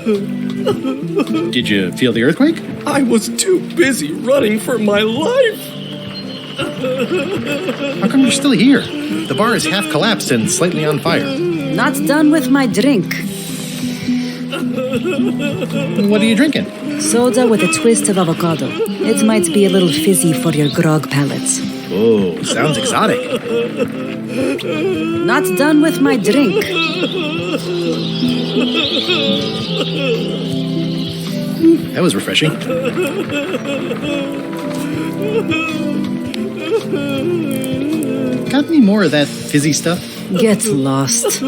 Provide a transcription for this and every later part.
Did you feel the earthquake? I was too busy running for my life. How come you're still here? The bar is half collapsed and slightly on fire. Not done with my drink. What are you drinking? Soda with a twist of avocado. It might be a little fizzy for your grog palate. Oh, sounds exotic. Not done with my drink. That was refreshing. Got any more of that fizzy stuff? Get lost.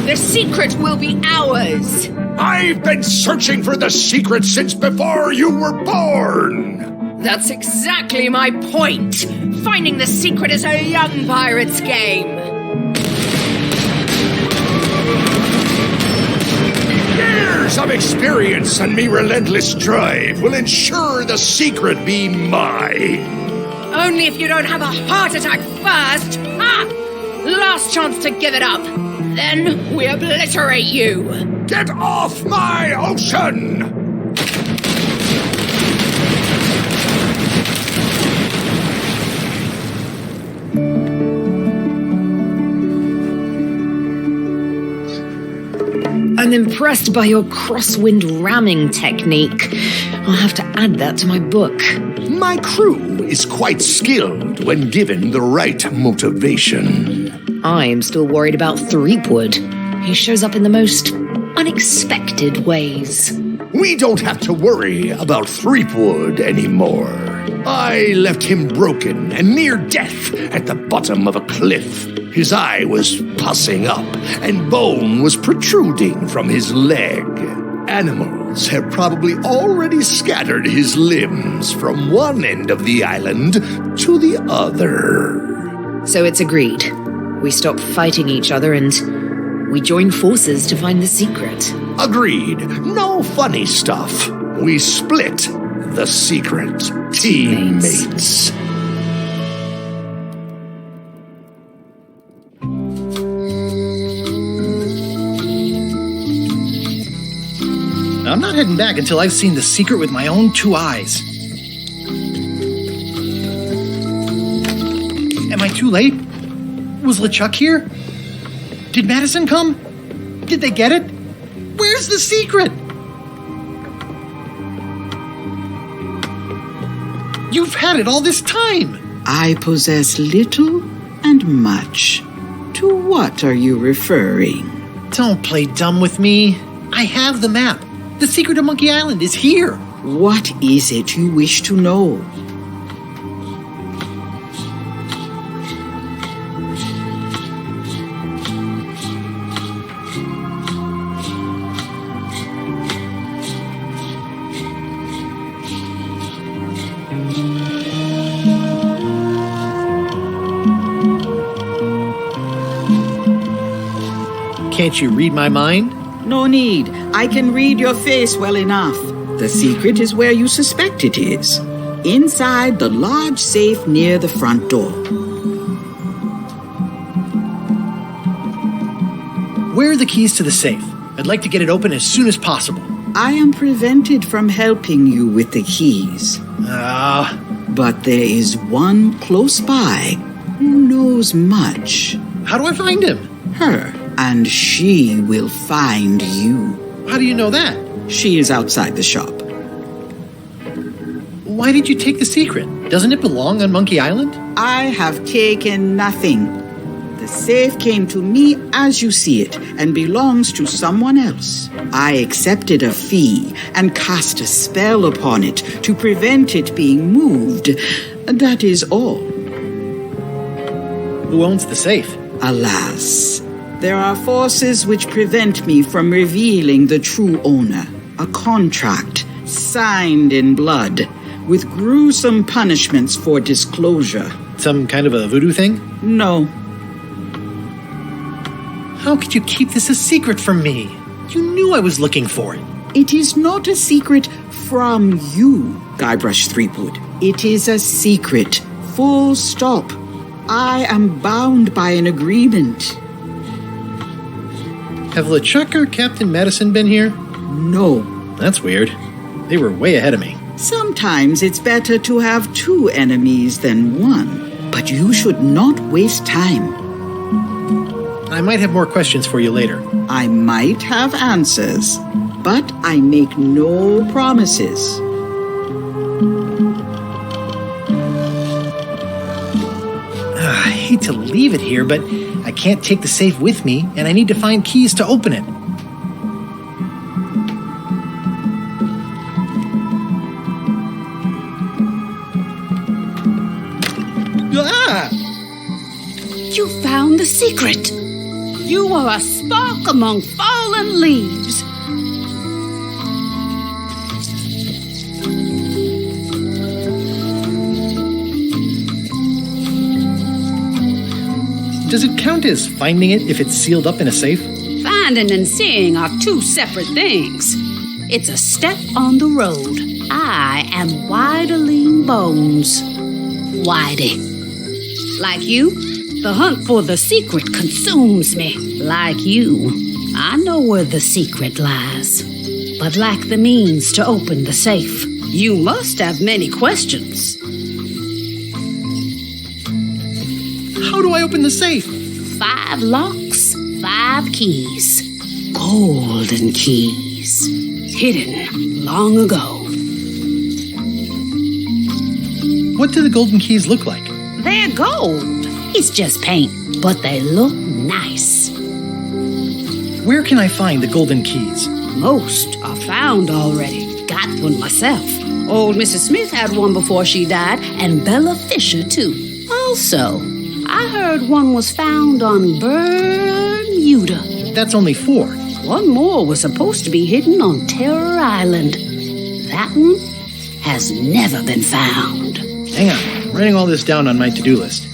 The secret will be ours. I've been searching for the secret since before you were born. That's exactly my point. Finding the secret is a young pirate's game. Years of experience and me relentless drive will ensure the secret be mine. Only if you don't have a heart attack first. Ha! Last chance to give it up. Then we obliterate you. Get off my ocean! I'm impressed by your crosswind ramming technique. I'll have to add that to my book. My crew is quite skilled when given the right motivation. I'm still worried about Threepwood. He shows up in the most unexpected ways. We don't have to worry about Threepwood anymore. I left him broken and near death at the bottom of a cliff. His eye was pussing up, and bone was protruding from his leg. Animals have probably already scattered his limbs from one end of the island to the other. So it's agreed. We stop fighting each other and we join forces to find the secret. Agreed. No funny stuff. We split the secret. Teammates. I'm not heading back until I've seen the secret with my own 2 eyes. Am I too late? Was LeChuck here? Did Madison come? Did they get it? Where's the secret? You've had it all this time. I possess little and much. To what are you referring? Don't play dumb with me. I have the map. The secret of Monkey Island is here. What is it you wish to know? Can't you read my mind? No need. I can read your face well enough. The secret is where you suspect it is. Inside the large safe near the front door. Where are the keys to the safe? I'd like to get it open as soon as possible. I am prevented from helping you with the keys. But there is one close by who knows much. How do I find him? Her. And she will find you. How do you know that? She is outside the shop. Why did you take the secret? Doesn't it belong on Monkey Island? I have taken nothing. The safe came to me as you see it and belongs to someone else. I accepted a fee and cast a spell upon it to prevent it being moved. That is all. Who owns the safe? Alas, there are forces which prevent me from revealing the true owner. A contract signed in blood with gruesome punishments for disclosure. Some kind of a voodoo thing? No. How could you keep this a secret from me? You knew I was looking for it. It is not a secret from you, Guybrush Threepwood. It is a secret. Full stop. I am bound by an agreement. Have LeChuck or Captain Madison been here? No. That's weird. They were way ahead of me. Sometimes it's better to have two enemies than one. But you should not waste time. I might have more questions for you later. I might have answers, but I make no promises. I hate to leave it here, but I can't take the safe with me, and I need to find keys to open it. Ah! You found the secret. You are a spark among fallen leaves. Does it count as finding it if it's sealed up in a safe? Finding and seeing are two separate things. It's a step on the road. I am Whiteling Bones. Whitey. Like you, the hunt for the secret consumes me. Like you, I know where the secret lies, but lack the means to open the safe. You must have many questions. How do I open the safe? 5 locks, 5 keys. Golden keys. Hidden long ago. What do the golden keys look like? They're gold. It's just paint, but they look nice. Where can I find the golden keys? Most are found already. Got one myself. Old Mrs. Smith had one before she died, and Bella Fisher, too. Also, I heard one was found on Bermuda. That's only 4. One more was supposed to be hidden on Terror Island. That one has never been found. Hang on, I'm writing all this down on my to-do list.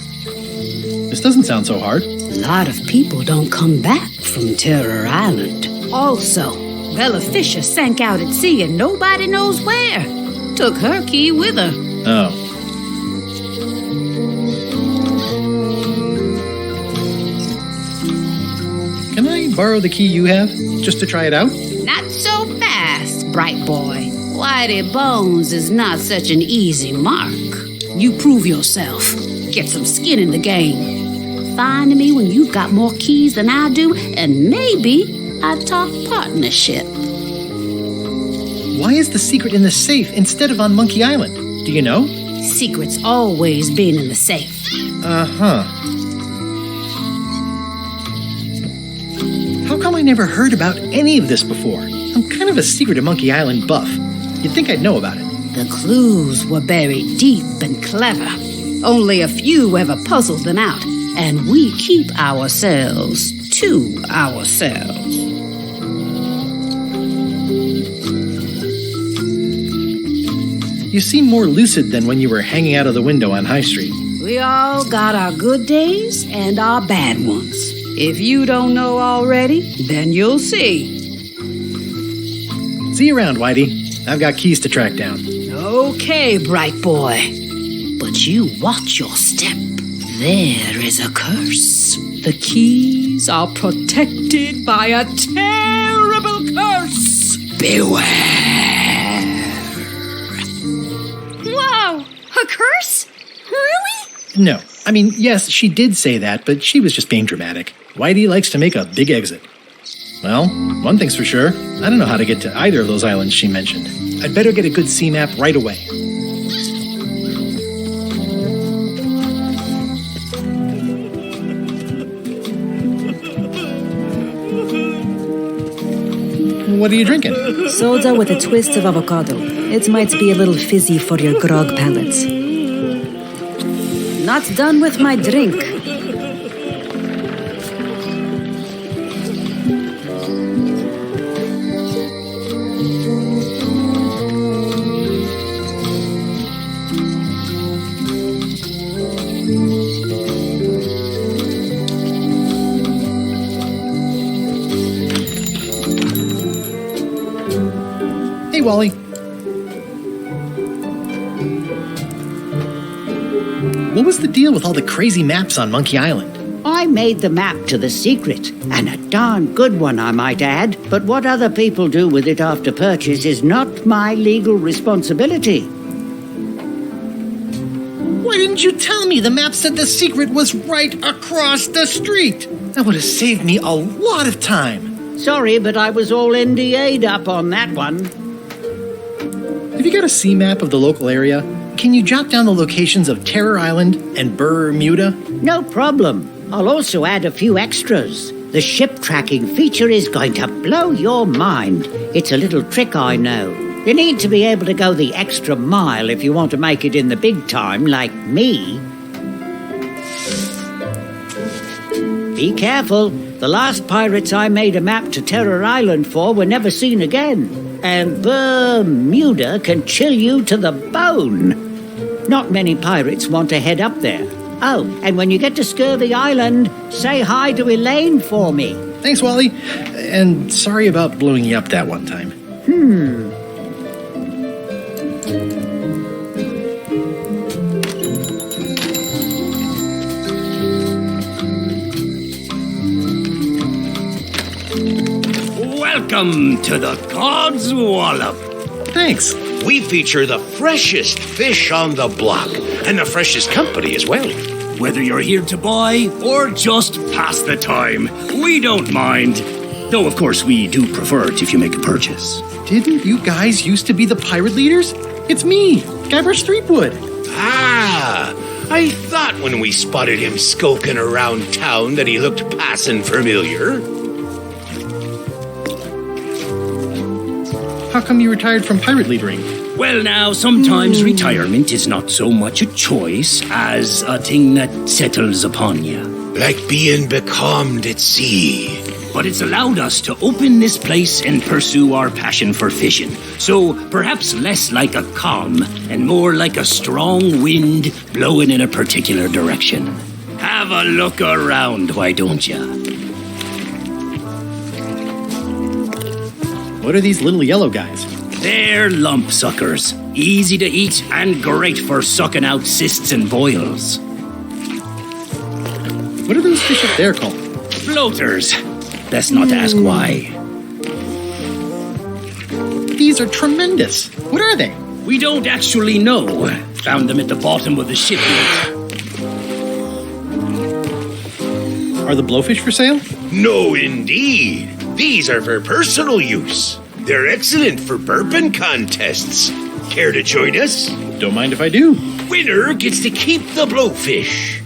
This doesn't sound so hard. A lot of people don't come back from Terror Island. Also, Bella Fisher sank out at sea and nobody knows where. Took her key with her. Oh. Can I borrow the key you have, just to try it out? Not so fast, bright boy. Whitey Bones is not such an easy mark. You prove yourself. Get some skin in the game. Find me when you've got more keys than I do, and maybe I'd talk partnership. Why is the secret in the safe instead of on Monkey Island? Do you know? Secret's always been in the safe. Uh-huh. How come I never heard about any of this before? I'm kind of a secret of Monkey Island buff. You'd think I'd know about it. The clues were buried deep and clever. Only a few ever puzzled them out, and we keep ourselves to ourselves. You seem more lucid than when you were hanging out of the window on High Street. We all got our good days and our bad ones. If you don't know already, then you'll see. See you around, Whitey. I've got keys to track down. Okay, bright boy. But you watch your step. There is a curse. The keys are protected by a terrible curse. Beware. Whoa! A curse? Really? No. I mean, yes, she did say that, but she was just being dramatic. Whitey likes to make a big exit. Well, one thing's for sure. I don't know how to get to either of those islands she mentioned. I'd better get a good sea map right away. What are you drinking? Soda with a twist of avocado. It might be a little fizzy for your grog palates. Not done with my drink. Hey, Wally. What was the deal with all the crazy maps on Monkey Island? I made the map to the secret, and a darn good one, I might add. But what other people do with it after purchase is not my legal responsibility. Why didn't you tell me the map said the secret was right across the street? That would have saved me a lot of time. Sorry, but I was all NDA'd up on that one. Have you got a sea map of the local area? Can you jot down the locations of Terror Island and Bermuda? No problem. I'll also add a few extras. The ship tracking feature is going to blow your mind. It's a little trick, I know. You need to be able to go the extra mile if you want to make it in the big time, like me. Be careful. The last pirates I made a map to Terror Island for were never seen again. And Bermuda can chill you to the bone. Not many pirates want to head up there. Oh, and when you get to Scurvy Island, say hi to Elaine for me. Thanks, Wally. And sorry about blowing you up that one time. Welcome to the God's Wallop. Thanks. We feature the freshest fish on the block, and the freshest company as well. Whether you're here to buy or just pass the time, we don't mind. Though, of course, we do prefer it if you make a purchase. Didn't you guys used to be the pirate leaders? It's me, Guybrush Threepwood. Ah, I thought when we spotted him skulking around town that he looked passing familiar. How come you retired from pirate leadering? Well, now, sometimes retirement is not so much a choice as a thing that settles upon you. Like being becalmed at sea. But it's allowed us to open this place and pursue our passion for fishing. So perhaps less like a calm and more like a strong wind blowing in a particular direction. Have a look around, why don't you? What are these little yellow guys? They're lump suckers. Easy to eat and great for sucking out cysts and boils. What are those fish up there called? Floaters. Best not to ask why. These are tremendous. What are they? We don't actually know. Found them at the bottom of the ship. Are the blowfish for sale? No, indeed. These are for personal use. They're excellent for burping contests. Care to join us? Don't mind if I do. Winner gets to keep the blowfish.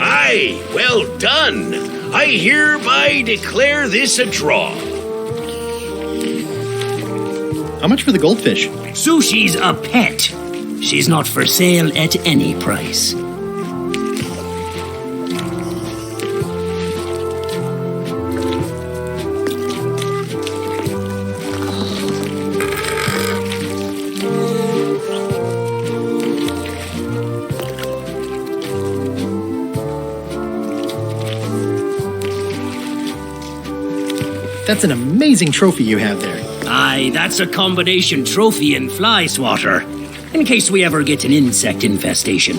Aye, well done. I hereby declare this a draw. How much for the goldfish? Sushi's a pet. She's not for sale at any price. That's an amazing trophy you have there. Aye, that's a combination trophy and fly swatter, in case we ever get an insect infestation.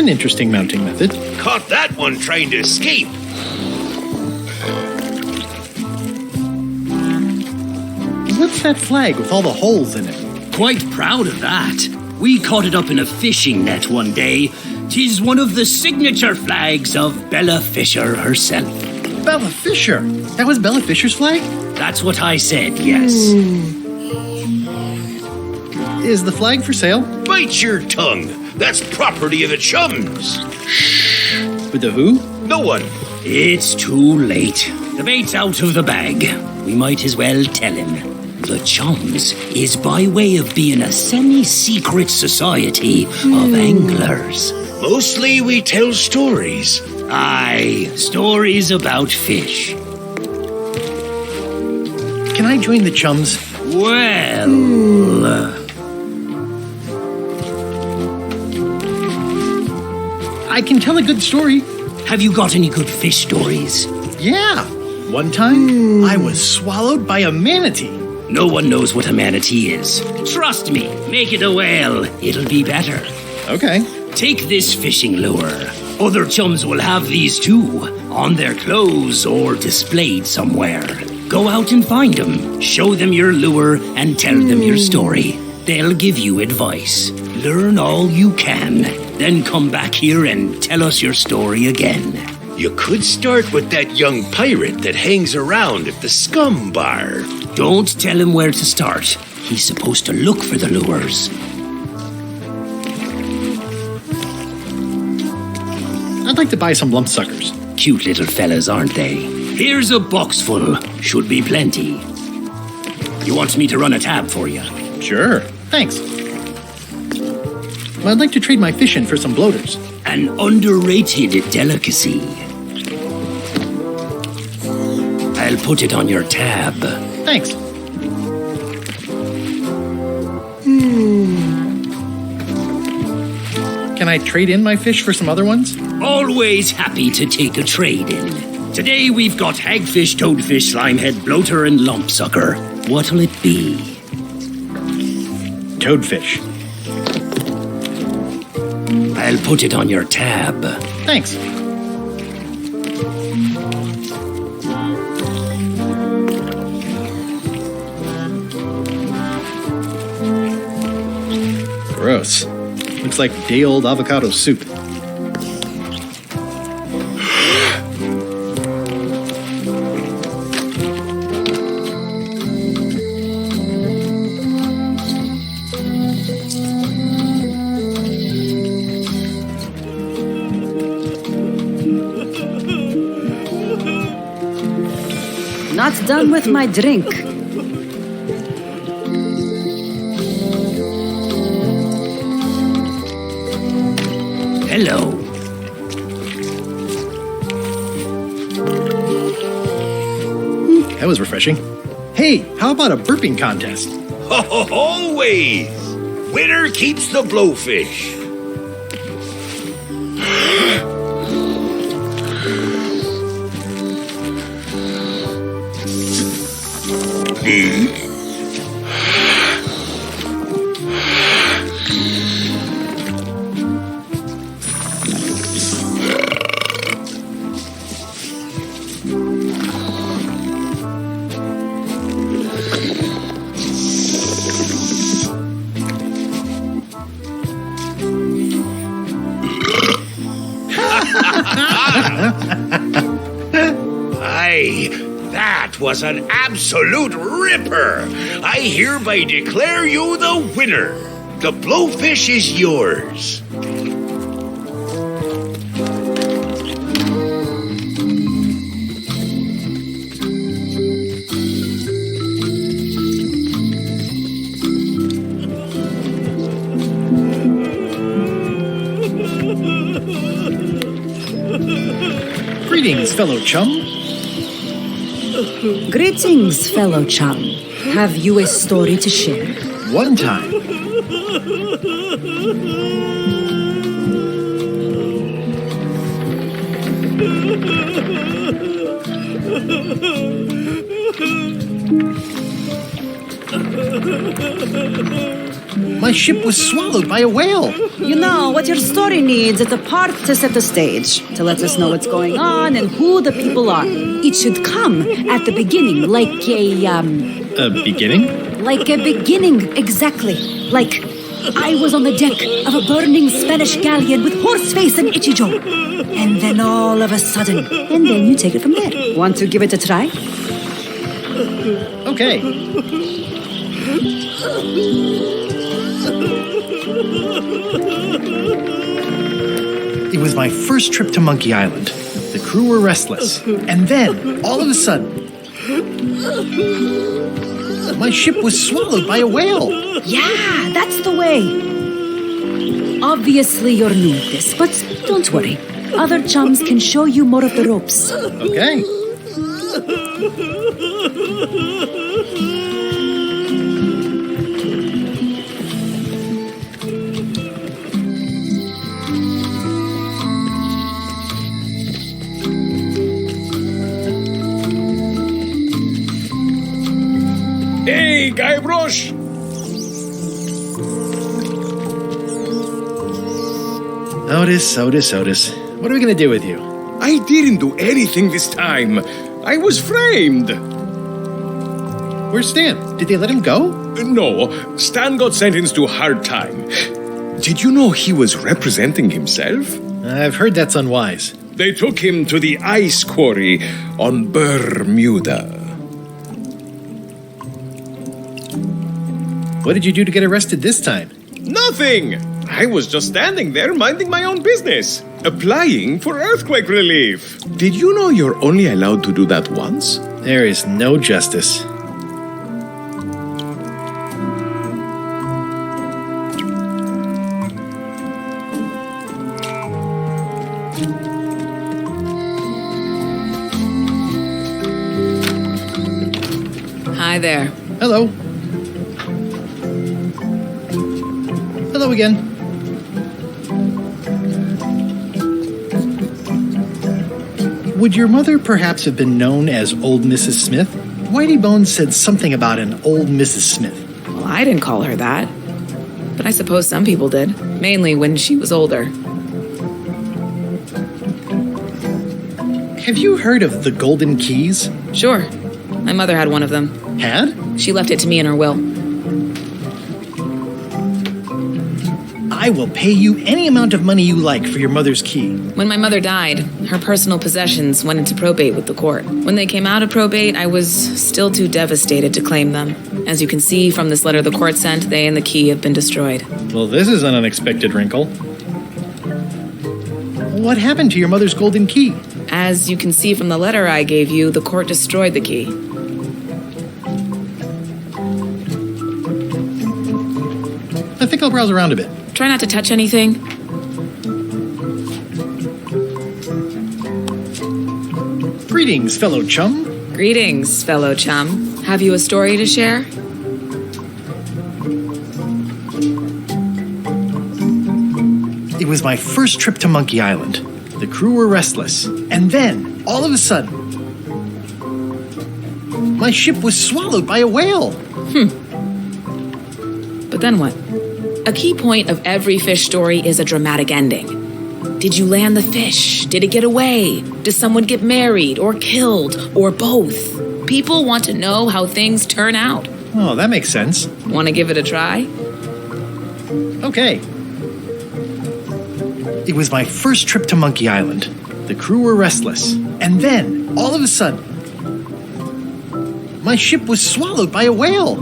an interesting mounting method. Caught that one trying to escape. What's that flag with all the holes in it? Quite proud of that. We caught it up in a fishing net one day. 'Tis one of the signature flags of Bella Fisher herself. Bella Fisher? That was Bella Fisher's flag? That's what I said, yes. Is the flag for sale? Bite your tongue. That's property of the chums. With the who? No one. It's too late. The bait's out of the bag. We might as well tell him. The Chums is by way of being a semi-secret society of anglers. Mostly we tell stories. Aye, stories about fish. Can I join the Chums? Well... I can tell a good story. Have you got any good fish stories? Yeah. One time, I was swallowed by a manatee. No one knows what a manatee is. Trust me, make it a whale. It'll be better. Okay. Take this fishing lure. Other chums will have these too, on their clothes or displayed somewhere. Go out and find them, show them your lure, and tell them your story. They'll give you advice. Learn all you can, then come back here and tell us your story again. You could start with that young pirate that hangs around at the scum bar. Don't tell him where to start. He's supposed to look for the lures. I'd like to buy some lump suckers. Cute little fellas, aren't they? Here's a box full. Should be plenty. You want me to run a tab for you? Sure. Thanks. I'd like to trade my fish in for some bloaters. An underrated delicacy. I'll put it on your tab. Thanks. Can I trade in my fish for some other ones? Always happy to take a trade-in. Today we've got hagfish, toadfish, slimehead, bloater, and lumpsucker. What'll it be? Toadfish. I'll put it on your tab. Thanks. Gross. Looks like day-old avocado soup. Not done with my drink. Hello. That was refreshing. Hey, how about a burping contest? Always! Winner keeps the blowfish. Aye, that was an absolute ripper. I hereby declare you the winner. The blowfish is yours. Greetings, fellow chum. Greetings, fellow chum. Have you a story to share? One time, My ship was swallowed by a whale. You know, what your story needs is a part to set the stage, to let us know what's going on and who the people are. It should come at the beginning, like A beginning? like a beginning, exactly. Like, I was on the deck of a burning Spanish galleon with Horseface and Ichijo. And then all of a sudden, and then you take it from there. Want to give it a try? Okay. It was my first trip to Monkey Island. The crew were restless. And then, all of a sudden, my ship was swallowed by a whale. Yeah, that's the way. Obviously, you're new at this, but don't worry. Other chums can show you more of the ropes. Okay. Hey, Guybrush! Otis. What are we gonna do with you? I didn't do anything this time. I was framed. Where's Stan? Did they let him go? No, Stan got sentenced to hard time. Did you know he was representing himself? I've heard that's unwise. They took him to the ice quarry on Bermuda. What did you do to get arrested this time? Nothing! I was just standing there minding my own business, applying for earthquake relief. Did you know you're only allowed to do that once? There is no justice. Hi there. Hello. Hello again. Would your mother perhaps have been known as Old Mrs. Smith? Whitey Bones said something about an Old Mrs. Smith. Well, I didn't call her that. But I suppose some people did. Mainly when she was older. Have you heard of the Golden Keys? Sure. My mother had one of them. Had? She left it to me in her will. I will pay you any amount of money you like for your mother's key. When my mother died, her personal possessions went into probate with the court. When they came out of probate, I was still too devastated to claim them. As you can see from this letter the court sent, they and the key have been destroyed. Well, this is an unexpected wrinkle. What happened to your mother's golden key? As you can see from the letter I gave you, the court destroyed the key. I think I'll browse around a bit. Try not to touch anything. Greetings, fellow chum. Greetings, fellow chum. Have you a story to share? It was my first trip to Monkey Island. The crew were restless. And then, all of a sudden, my ship was swallowed by a whale. But then what? A key point of every fish story is a dramatic ending. Did you land the fish? Did it get away? Does someone get married or killed or both? People want to know how things turn out. Oh, that makes sense. Want to give it a try? Okay. It was my first trip to Monkey Island. The crew were restless. And then, all of a sudden, my ship was swallowed by a whale.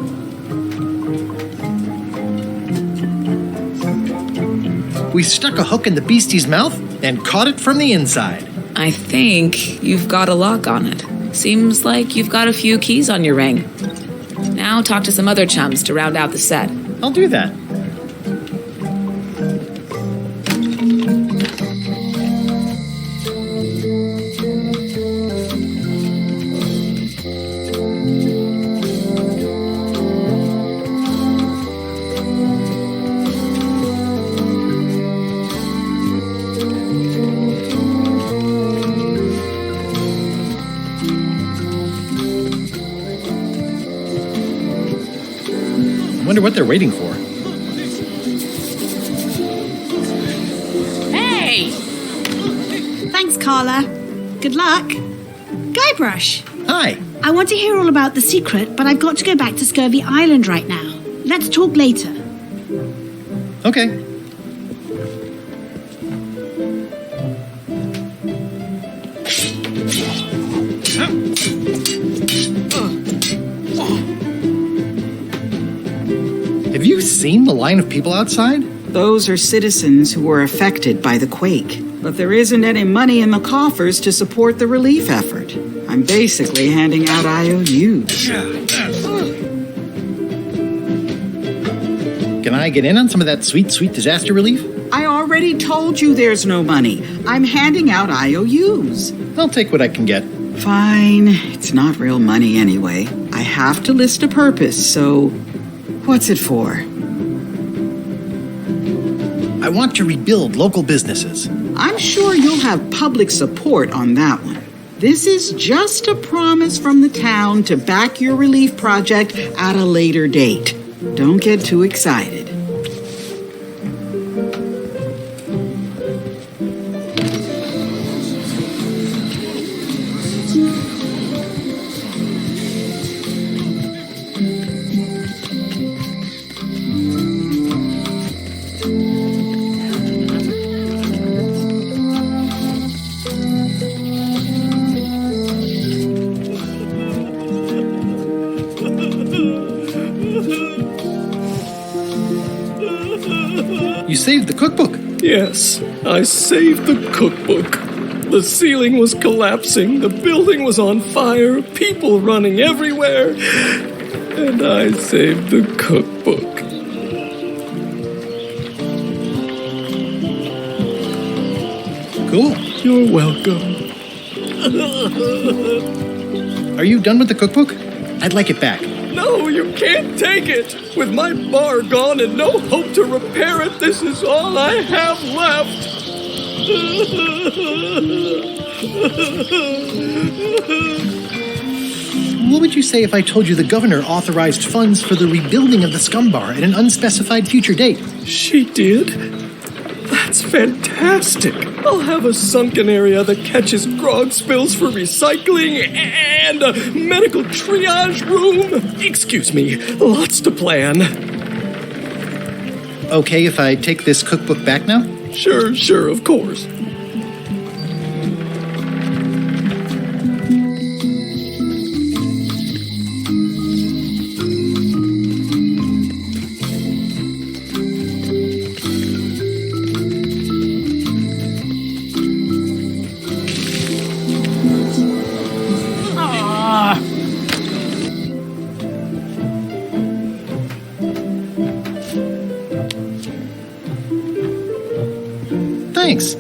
We stuck a hook in the beastie's mouth and caught it from the inside. I think you've got a lock on it. Seems like you've got a few keys on your ring. Now talk to some other chums to round out the set. I'll do that. I wonder what they're waiting for. Carla. Good luck. Guybrush, Hi. I want to hear all about the secret, but I've got to go back to Scurvy Island right now. Let's talk later. Okay. Have you seen the line of people outside? Those are citizens who were affected by the quake. But there isn't any money in the coffers to support the relief effort. I'm basically handing out IOUs. Can I get in on some of that sweet, sweet disaster relief? I already told you there's no money. I'm handing out IOUs. I'll take what I can get. Fine. It's not real money anyway. I have to list a purpose, so what's it for? I want to rebuild local businesses. I'm sure you'll have public support on that one. This is just a promise from the town to back your relief project at a later date. Don't get too excited. You saved the cookbook. Yes, I saved the cookbook. The ceiling was collapsing, the building was on fire, people running everywhere, and I saved the cookbook. Cool. You're welcome. Are you done with the cookbook? I'd like it back. No, you can't take it! With my bar gone and no hope to repair it, this is all I have left! What would you say if I told you the governor authorized funds for the rebuilding of the scum bar at an unspecified future date? She did? That's fantastic! I'll have a sunken area that catches grog spills for recycling and a medical triage room. Excuse me, lots to plan. Okay if I take this cookbook back now? Sure, of course. Thanks.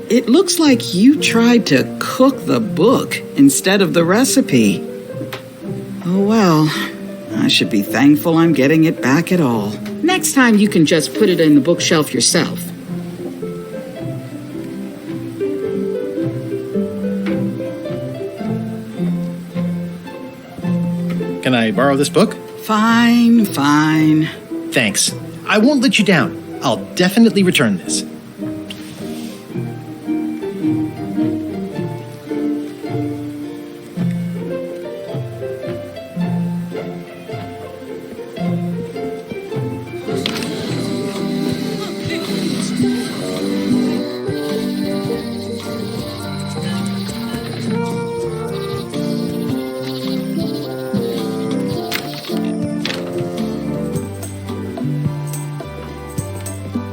It looks like you tried to cook the book instead of the recipe. Oh well, I should be thankful I'm getting it back at all. Next time you can just put it in the bookshelf yourself. Can I borrow this book? Fine. Thanks. I won't let you down. I'll definitely return this.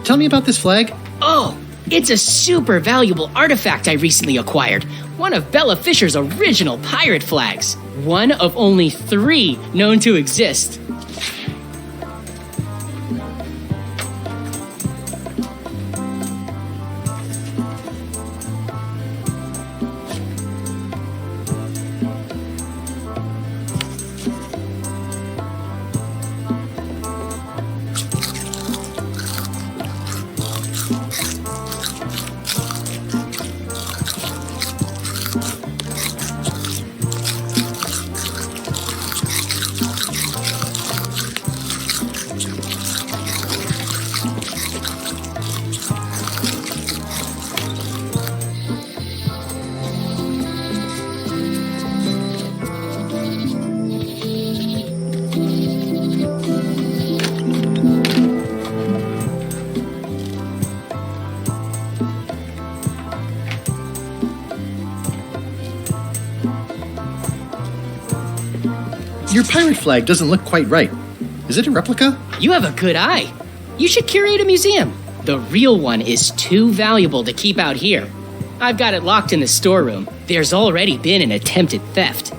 Tell me about this flag. Oh, it's a super valuable artifact I recently acquired. One of Bella Fisher's original pirate flags. One of only 3 known to exist. Your pirate flag doesn't look quite right. Is it a replica? You have a good eye. You should curate a museum. The real one is too valuable to keep out here. I've got it locked in the storeroom. There's already been an attempted theft.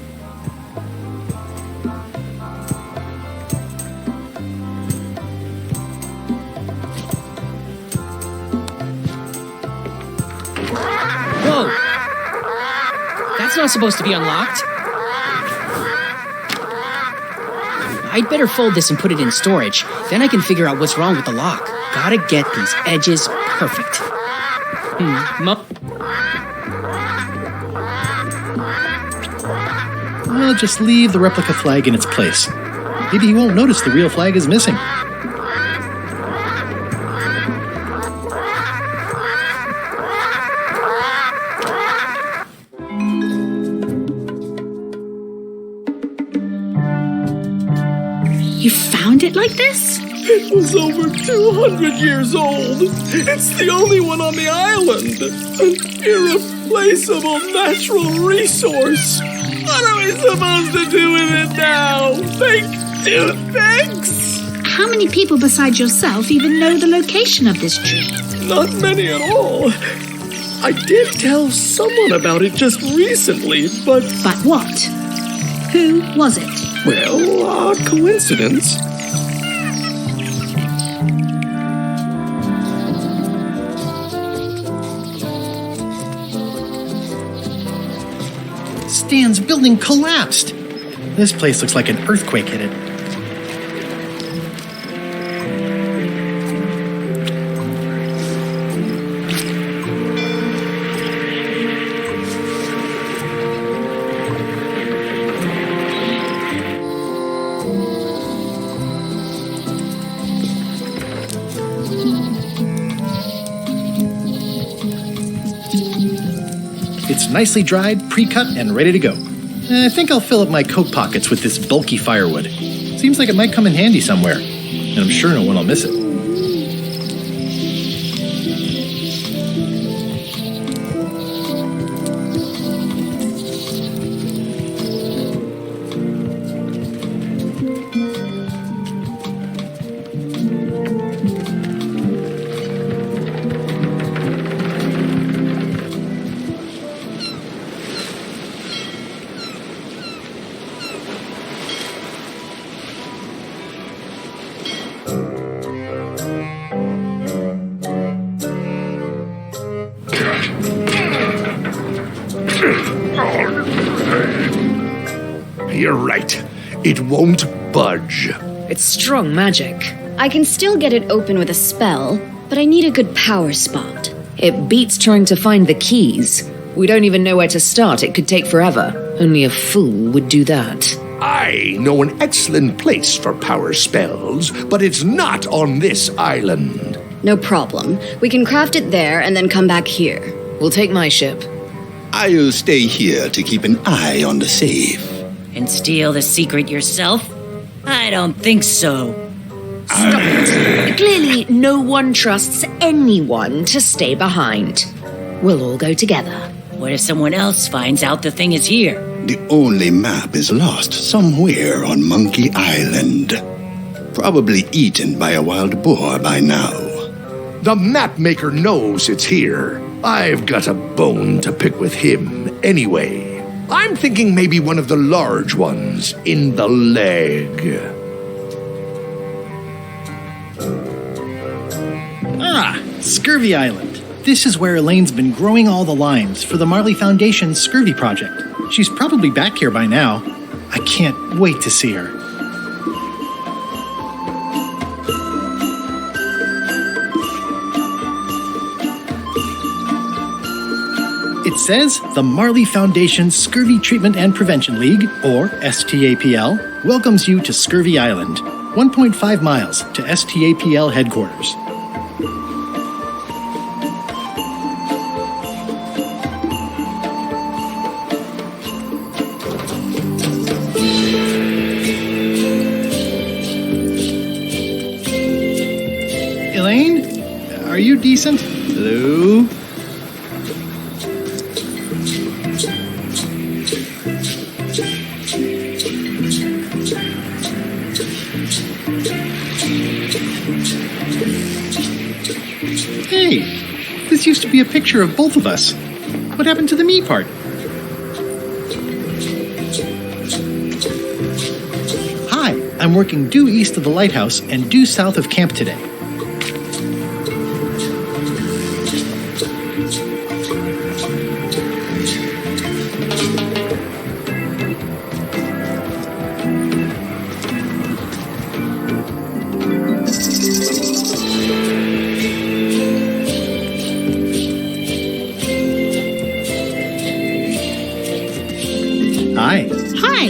Whoa! That's not supposed to be unlocked. I'd better fold this and put it in storage. Then I can figure out what's wrong with the lock. Gotta get these edges perfect. Well, just leave the replica flag in its place. Maybe he won't notice the real flag is missing. You found it like this? It was over 200 years old. It's the only one on the island. An irreplaceable natural resource. What are we supposed to do with it now? Make two things? How many people besides yourself even know the location of this tree? Not many at all. I did tell someone about it just recently, but... But what? Who was it? Well, coincidence. Stan's building collapsed. This place looks like an earthquake hit it. It's nicely dried, pre-cut, and ready to go. I think I'll fill up my coat pockets with this bulky firewood. Seems like it might come in handy somewhere, and I'm sure no one will miss it. You're right. It won't budge. It's strong magic. I can still get it open with a spell, but I need a good power spot. It beats trying to find the keys. We don't even know where to start. It could take forever. Only a fool would do that. I know an excellent place for power spells, but it's not on this island. No problem. We can craft it there and then come back here. We'll take my ship. I'll stay here to keep an eye on the safe. And steal the secret yourself? I don't think so. Stop it. Clearly, no one trusts anyone to stay behind. We'll all go together. What if someone else finds out the thing is here? The only map is lost somewhere on Monkey Island. Probably eaten by a wild boar by now. The map maker knows it's here. I've got a bone to pick with him anyway. I'm thinking maybe one of the large ones in the leg. Ah, Scurvy Island. This is where Elaine's been growing all the limes for the Marley Foundation's Scurvy project. She's probably back here by now. I can't wait to see her. It says the Marley Foundation Scurvy Treatment and Prevention League, or STAPL, welcomes you to Scurvy Island, 1.5 miles to STAPL headquarters. Elaine? Are you decent? Hello? This used to be a picture of both of us. What happened to the me part? Hi, I'm working due east of the lighthouse and due south of camp today. Hi. Hi.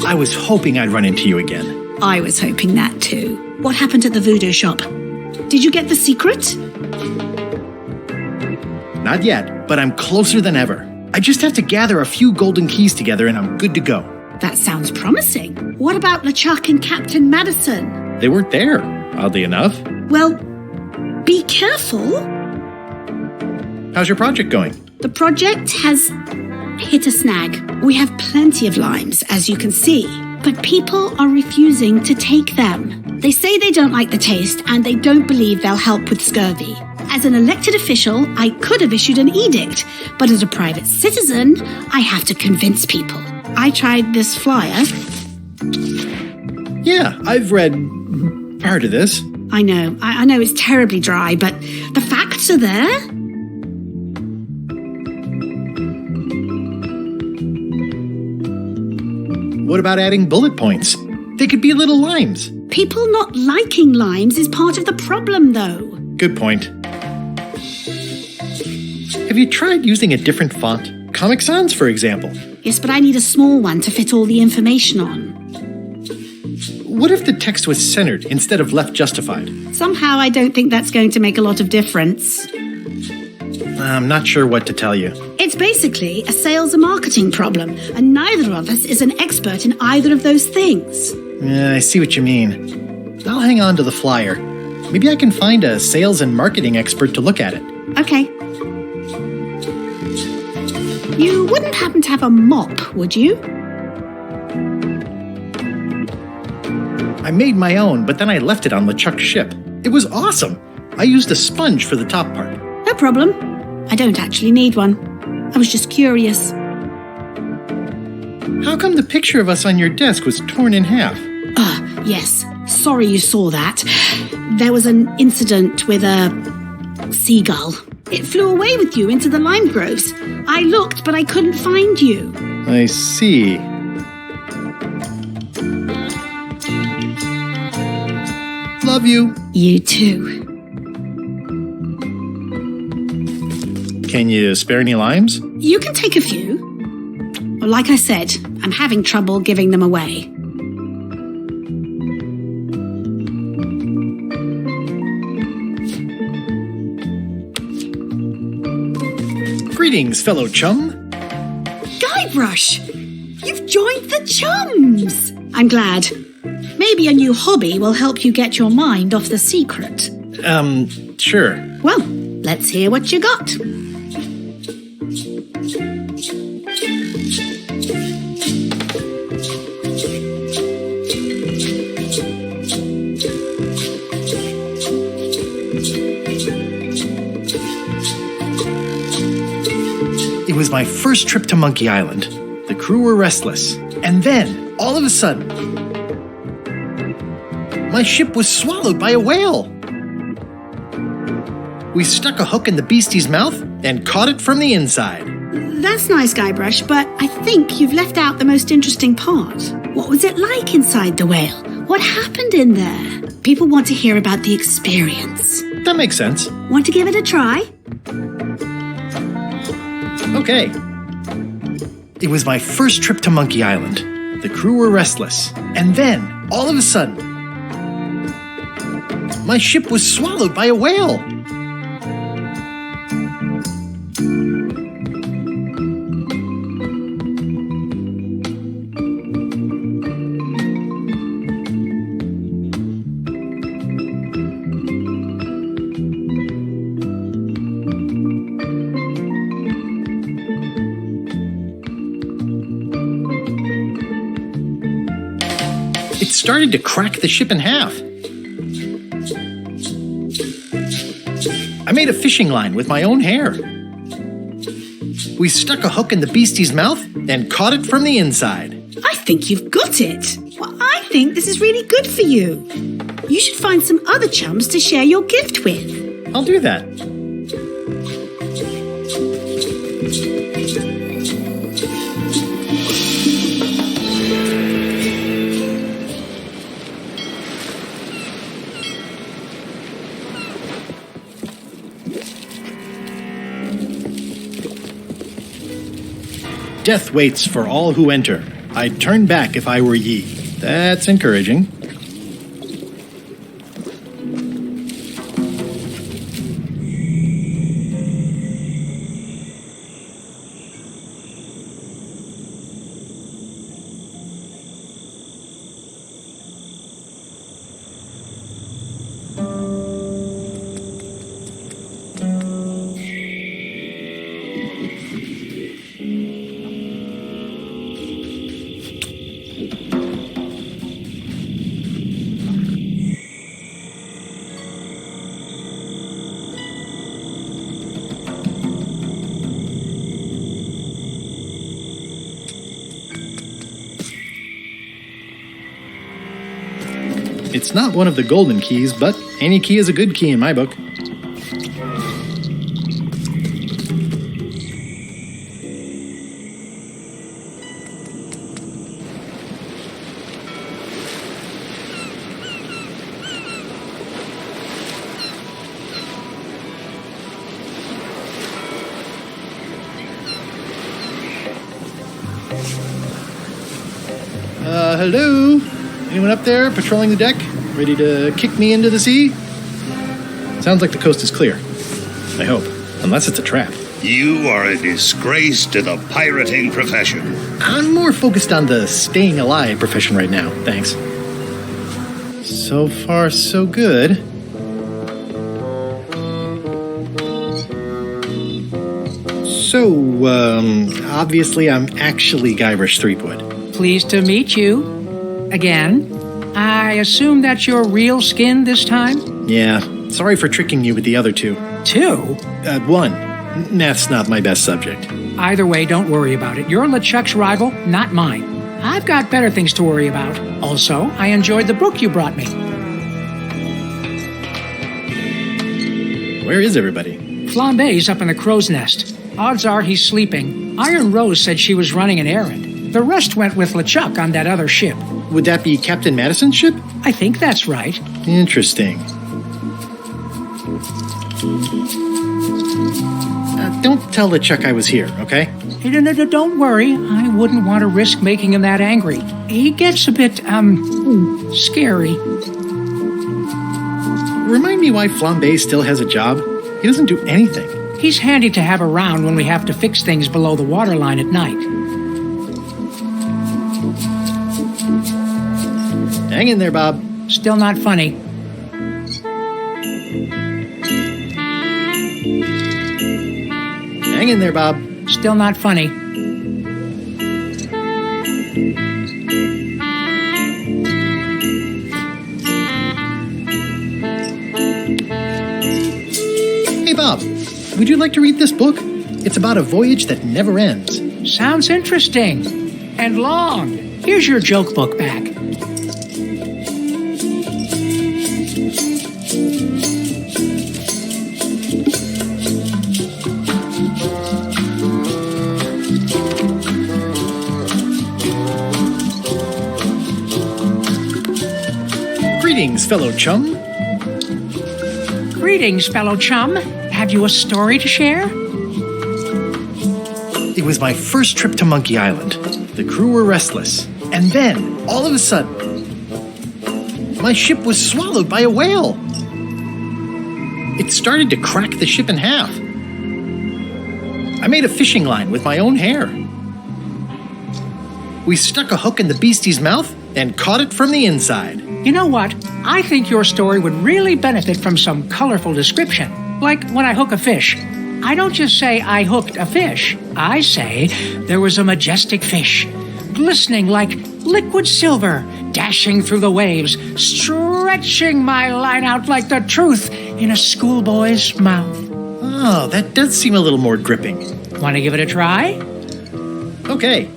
I was hoping I'd run into you again. I was hoping that too. What happened at the voodoo shop? Did you get the secret? Not yet, but I'm closer than ever. I just have to gather a few golden keys together and I'm good to go. That sounds promising. What about LeChuck and Captain Madison? They weren't there, oddly enough. Well, be careful. How's your project going? The project has hit a snag. We have plenty of limes, as you can see, but people are refusing to take them. They say they don't like the taste and they don't believe they'll help with scurvy. As an elected official, I could have issued an edict, but as a private citizen, I have to convince people. I tried this flyer. Yeah, I've read part of this. I know it's terribly dry, but the facts are there. What about adding bullet points? They could be little limes. People not liking limes is part of the problem, though. Good point. Have you tried using a different font? Comic Sans, for example. Yes, but I need a small one to fit all the information on. What if the text was centered instead of left justified? Somehow I don't think that's going to make a lot of difference. I'm not sure what to tell you. It's basically a sales and marketing problem, and neither of us is an expert in either of those things. Yeah, I see what you mean. I'll hang on to the flyer. Maybe I can find a sales and marketing expert to look at it. Okay. You wouldn't happen to have a mop, would you? I made my own, but then I left it on LeChuck's ship. It was awesome. I used a sponge for the top part. No problem. I don't actually need one. I was just curious. How come the picture of us on your desk was torn in half? Yes. Sorry you saw that. There was an incident with a seagull. It flew away with you into the lime groves. I looked, but I couldn't find you. I see. Love you. You too. Can you spare any limes? You can take a few. Well, like I said, I'm having trouble giving them away. Greetings, fellow chum. Guybrush! You've joined the chums! I'm glad. Maybe a new hobby will help you get your mind off the secret. Sure. Well, let's hear what you got. It was my first trip to Monkey Island. The crew were restless. And then, all of a sudden, my ship was swallowed by a whale. We stuck a hook in the beastie's mouth and caught it from the inside. That's nice, Guybrush, but I think you've left out the most interesting part. What was it like inside the whale? What happened in there? People want to hear about the experience. That makes sense. Want to give it a try? Okay. It was my first trip to Monkey Island. The crew were restless. And then, all of a sudden, my ship was swallowed by a whale. started to crack the ship in half. I made a fishing line with my own hair. We stuck a hook in the beastie's mouth and caught it from the inside. I think you've got it. Well, I think this is really good for you. You should find some other chums to share your gift with. I'll do that. Death waits for all who enter. I'd turn back if I were ye. That's encouraging. It's not one of the golden keys, but any key is a good key in my book. Hello? Anyone up there patrolling the deck? Ready to kick me into the sea? Sounds like the coast is clear. I hope. Unless it's a trap. You are a disgrace to the pirating profession. I'm more focused on the staying alive profession right now, thanks. So far, so good. So, obviously I'm actually Guybrush Threepwood. Pleased to meet you. Again. I assume that's your real skin this time? Yeah. Sorry for tricking you with the other two. Two? One. Math's not my best subject. Either way, don't worry about it. You're LeChuck's rival, not mine. I've got better things to worry about. Also, I enjoyed the book you brought me. Where is everybody? Flambe's up in the crow's nest. Odds are he's sleeping. Iron Rose said she was running an errand. The rest went with LeChuck on that other ship. Would that be Captain Madison's ship? I think that's right. Interesting. Don't tell LeChuck I was here, okay? Don't worry. I wouldn't want to risk making him that angry. He gets a bit, scary. Remind me why Flambe still has a job? He doesn't do anything. He's handy to have around when we have to fix things below the waterline at night. Hang in there, Bob. Still not funny. Hang in there, Bob. Still not funny. Hey, Bob. Would you like to read this book? It's about a voyage that never ends. Sounds interesting. And long. Here's your joke book back. Greetings, fellow chum. Greetings, fellow chum. Have you a story to share? It was my first trip to Monkey Island. The crew were restless. And then, all of a sudden, my ship was swallowed by a whale. It started to crack the ship in half. I made a fishing line with my own hair. We stuck a hook in the beastie's mouth and caught it from the inside. You know what? I think your story would really benefit from some colorful description. Like when I hook a fish. I don't just say I hooked a fish. I say there was a majestic fish, glistening like liquid silver, dashing through the waves, stretching my line out like the truth in a schoolboy's mouth. Oh, that does seem a little more gripping. Want to give it a try? Okay.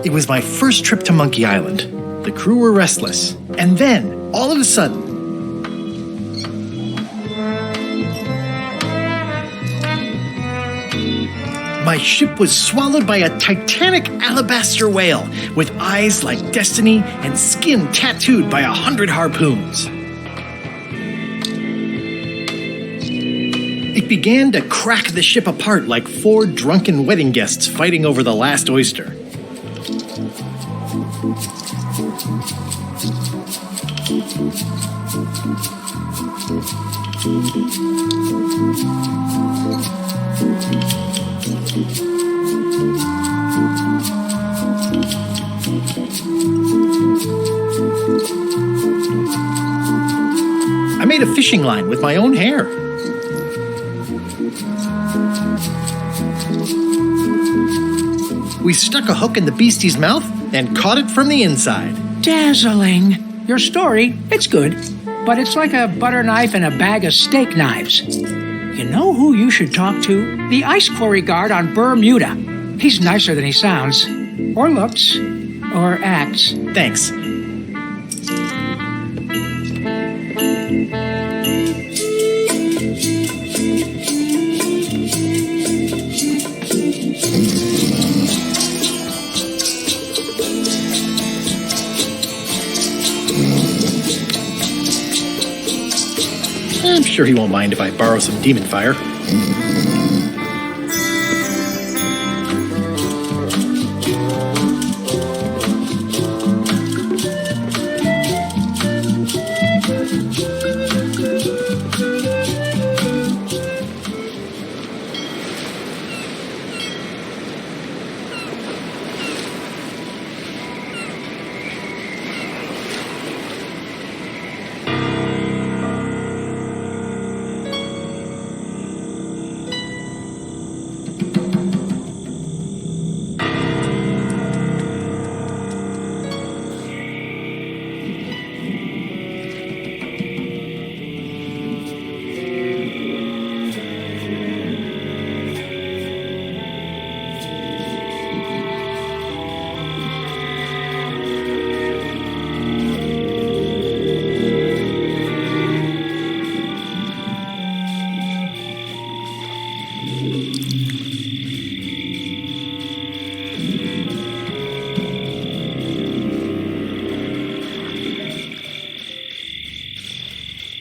It was my first trip to Monkey Island. The crew were restless. And then, all of a sudden, my ship was swallowed by a titanic alabaster whale with eyes like destiny and skin tattooed by 100 harpoons. It began to crack the ship apart like 4 drunken wedding guests fighting over the last oyster. I made a fishing line with my own hair. We stuck a hook in the beastie's mouth and caught it from the inside. Dazzling. Your story, it's good, but it's like a butter knife and a bag of steak knives. You know who you should talk to? The ice quarry guard on Bermuda. He's nicer than he sounds, or looks, or acts. Thanks. I'm sure he won't mind if I borrow some demon fire.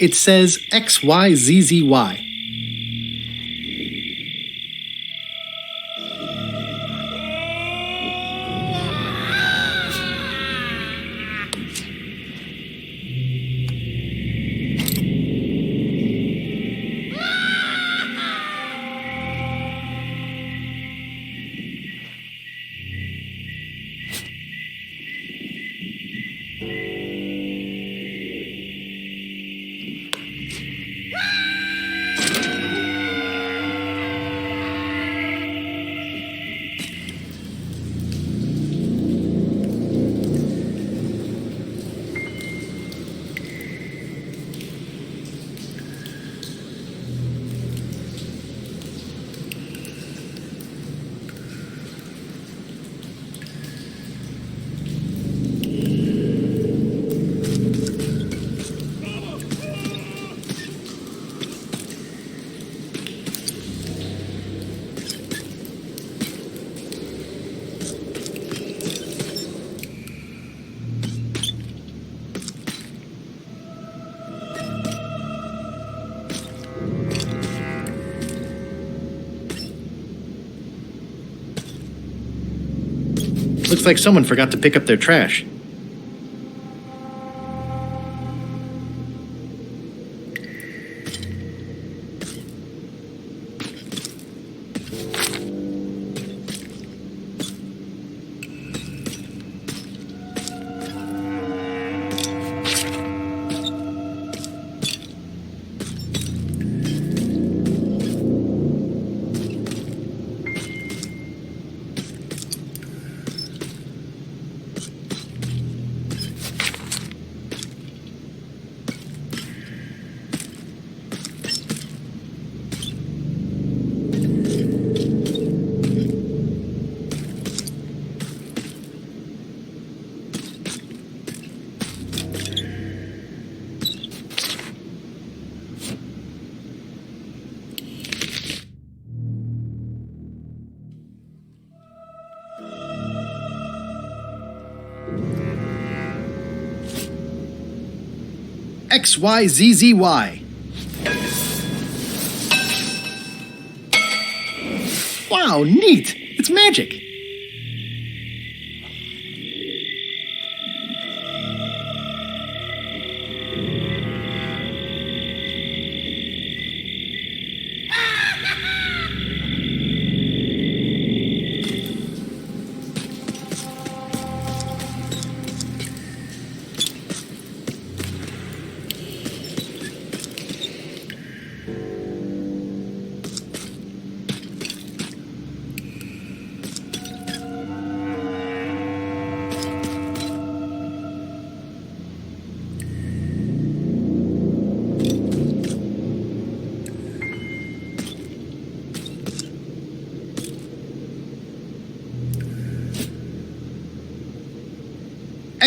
It says XYZZY. Looks like someone forgot to pick up their trash. XYZZY. Wow, neat! It's magic!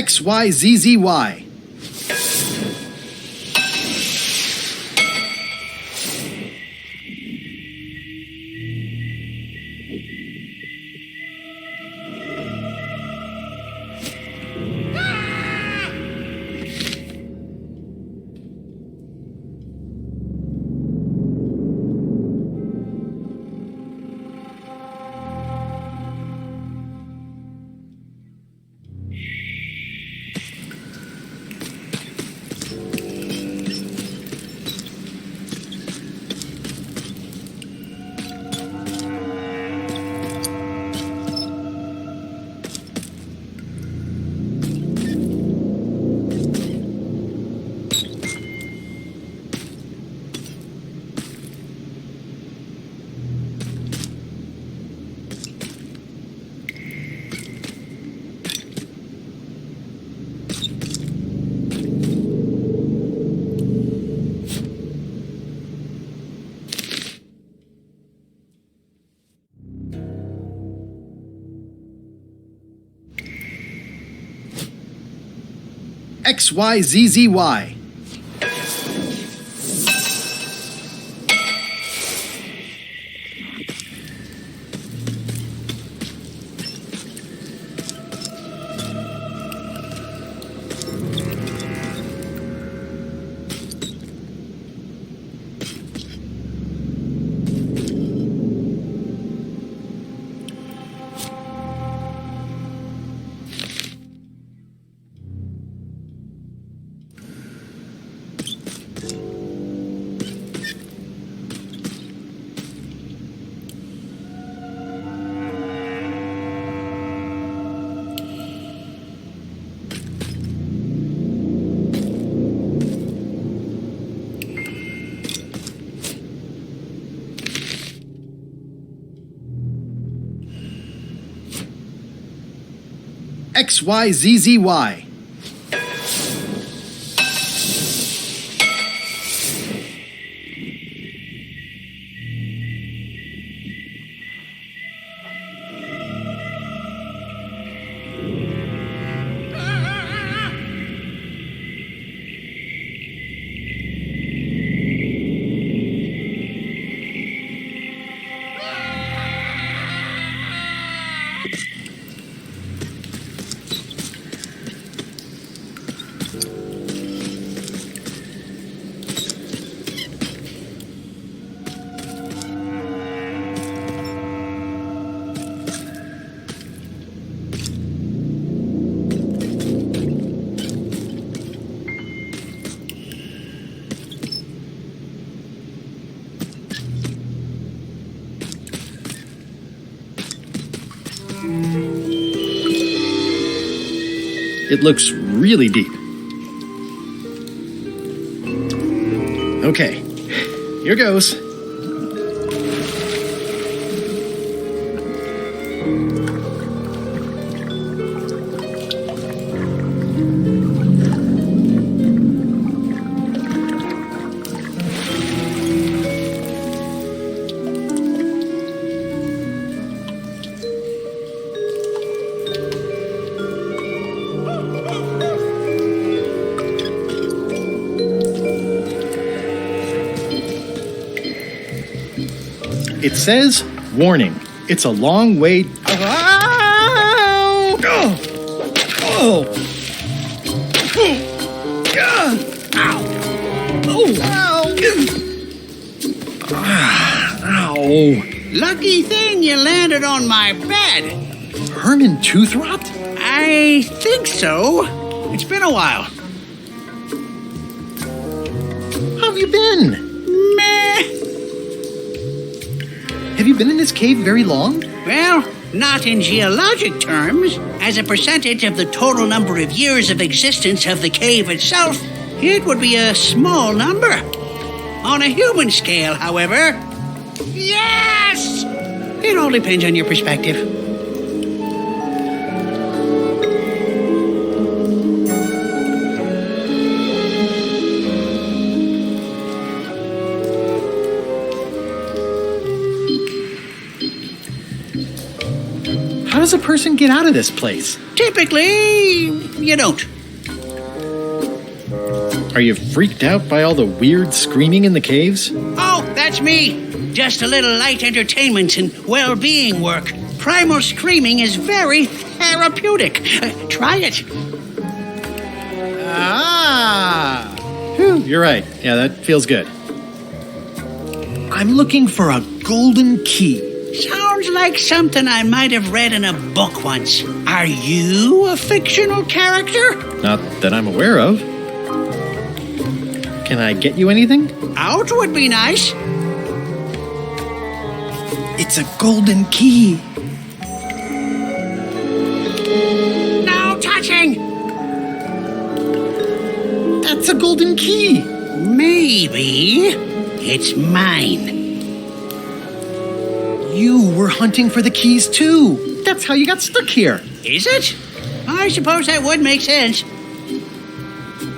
XYZZY. XYZZY. XYZZY. It looks really deep. Okay, here goes. It says, warning, it's a long way... Ow! Oh! Oh! Ow! Ow. Lucky thing you landed on my bed. Herman Toothrot? I think so. It's been a while. How have you been? Meh. Have you been in this cave very long? Well, not in geologic terms. As a percentage of the total number of years of existence of the cave itself, it would be a small number. On a human scale, however, yes! It all depends on your perspective. How does a person get out of this place? Typically, you don't. Are you freaked out by all the weird screaming in the caves? Oh, that's me. Just a little light entertainment and well-being work. Primal screaming is very therapeutic. Try it. Ah! Whew, you're right. Yeah, that feels good. I'm looking for a golden key. Sounds like something I might have read in a book once. Are you a fictional character? Not that I'm aware of. Can I get you anything? Out would be nice. It's a golden key. No touching! That's a golden key. Maybe it's mine. You were hunting for the keys too. That's how you got stuck here. Is it? I suppose that would make sense.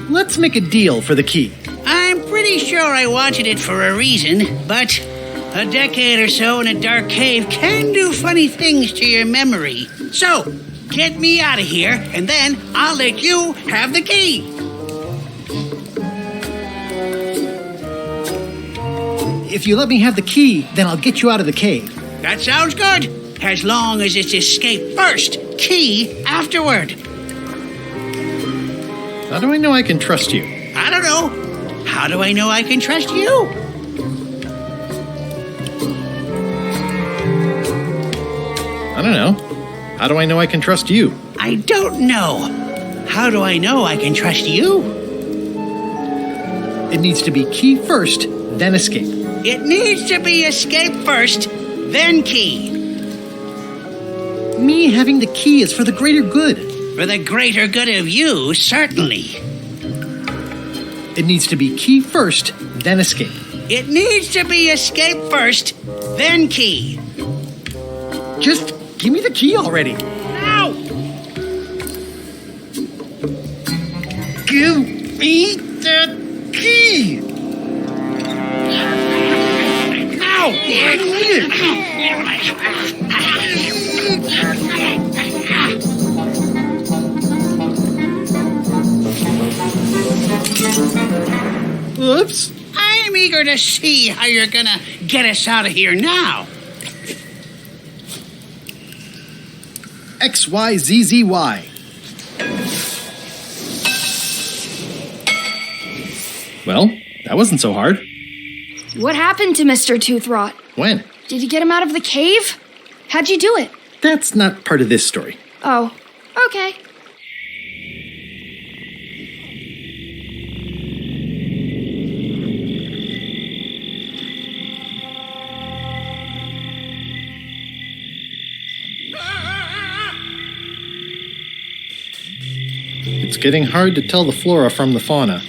Let's make a deal for the key. I'm pretty sure I wanted it for a reason, but a decade or so in a dark cave can do funny things to your memory. So, get me out of here, and then I'll let you have the key. If you let me have the key, then I'll get you out of the cave. That sounds good. As long as it's escape first, key afterward. How do I know I can trust you? I don't know. How do I know I can trust you? I don't know. How do I know I can trust you? I don't know. How do I know I can trust you? It needs to be key first, then escape. It needs to be escape first, then key. Me having the key is for the greater good. For the greater good of you, certainly. It needs to be key first, then escape. It needs to be escape first, then key. Just give me the key already. No! Give me the key! Ow! Oops. I'm eager to see how you're gonna get us out of here now. XYZZY. Well, that wasn't so hard. What happened to Mr. Toothrot? When? Did you get him out of the cave? How'd you do it? That's not part of this story. Oh, okay. It's getting hard to tell the flora from the fauna.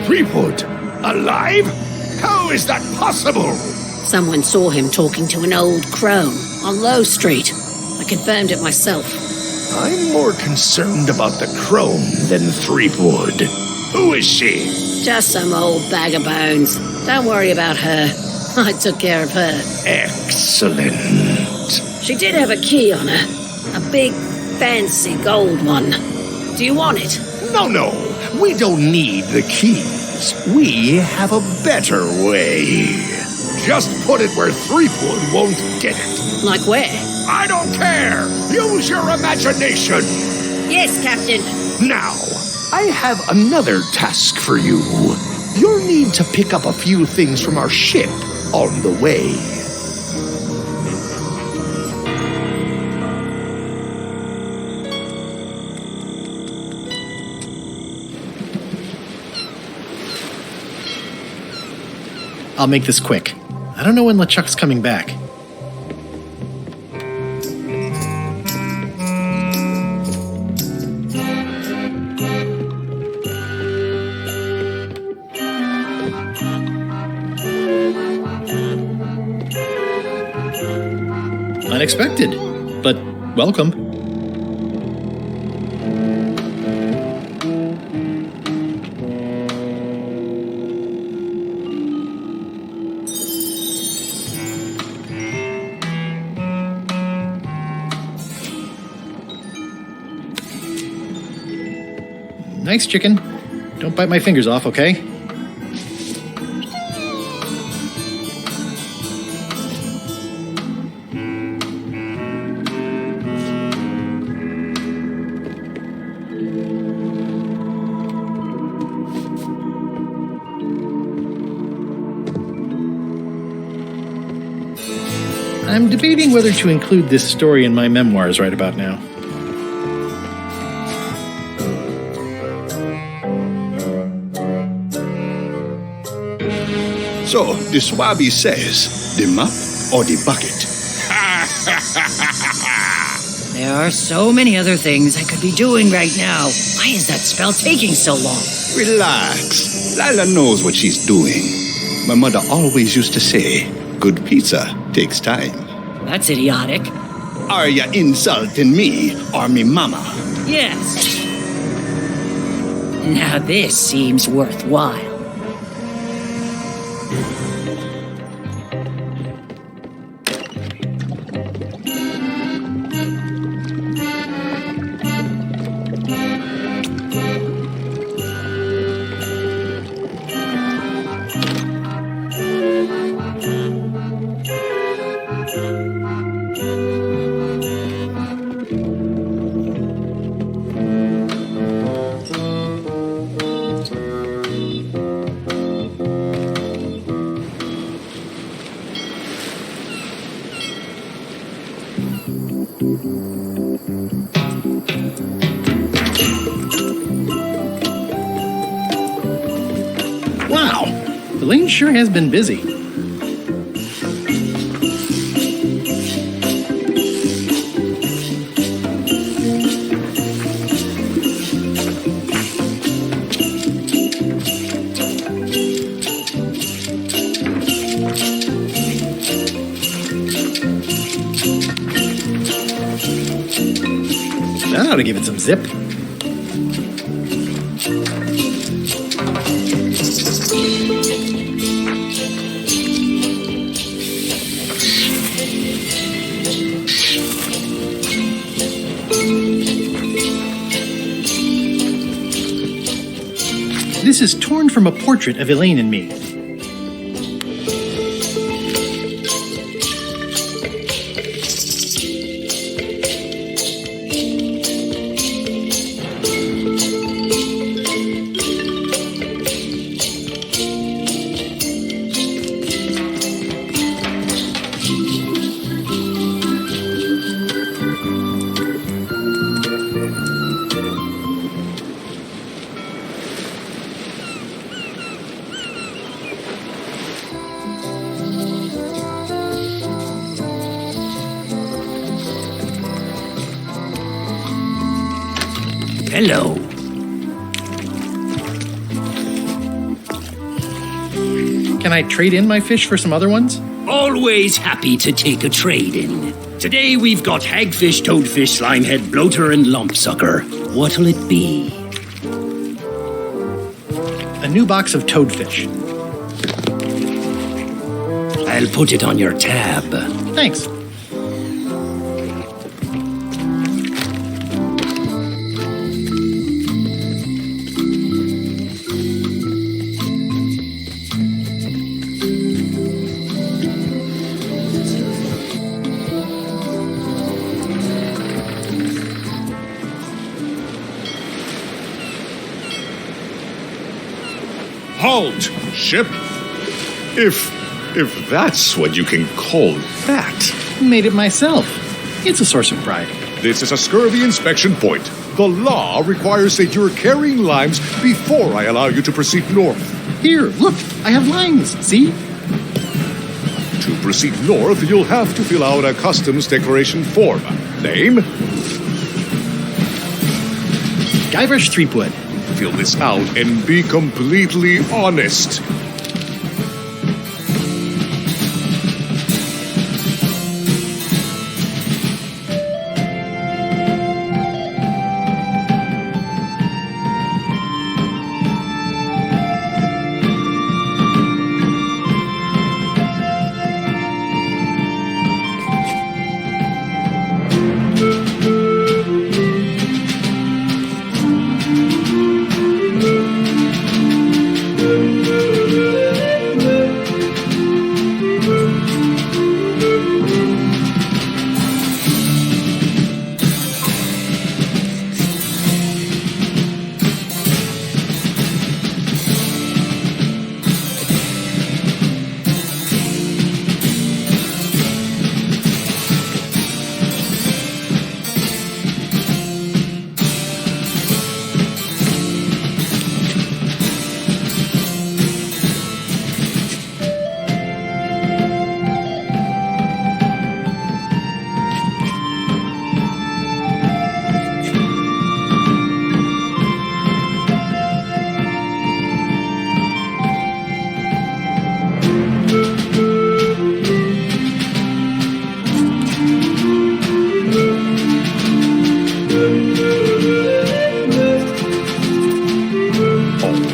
Threepwood, alive? How is that possible? Someone saw him talking to an old crone on Low Street. I confirmed it myself. I'm more concerned about the crone than Threepwood. Who is she? Just some old bag of bones. Don't worry about her. I took care of her. Excellent. She did have a key on her. A big fancy gold one. Do you want it? No, we don't need the keys. We have a better way. Just put it where Threepwood won't get it. Like where? I don't care. Use your imagination. Yes, Captain. Now, I have another task for you. You'll need to pick up a few things from our ship on the way. I'll make this quick. I don't know when LeChuck's coming back. Unexpected, but welcome. Nice chicken. Don't bite my fingers off, okay? I'm debating whether to include this story in my memoirs right about now. So, the Swabby says, the map or the bucket? There are so many other things I could be doing right now. Why is that spell taking so long? Relax. Lila knows what she's doing. My mother always used to say, good pizza takes time. That's idiotic. Are you insulting me or me mama? Yes. Now this seems worthwhile. Wow, the lane sure has been busy. That ought to give it some zip. This is torn from a portrait of Elaine and me. Hello. Can I trade in my fish for some other ones? Always happy to take a trade-in. Today we've got hagfish, toadfish, slimehead, bloater, and lumpsucker. What'll it be? A new box of toadfish. I'll put it on your tab. Thanks. Halt! Ship! If that's what you can call that. Made it myself. It's a source of pride. This is a scurvy inspection point. The law requires that you're carrying limes before I allow you to proceed north. Here, look, I have lines, see? To proceed north, you'll have to fill out a customs declaration form. Name? Guybrush Threepwood. Fill this out and be completely honest.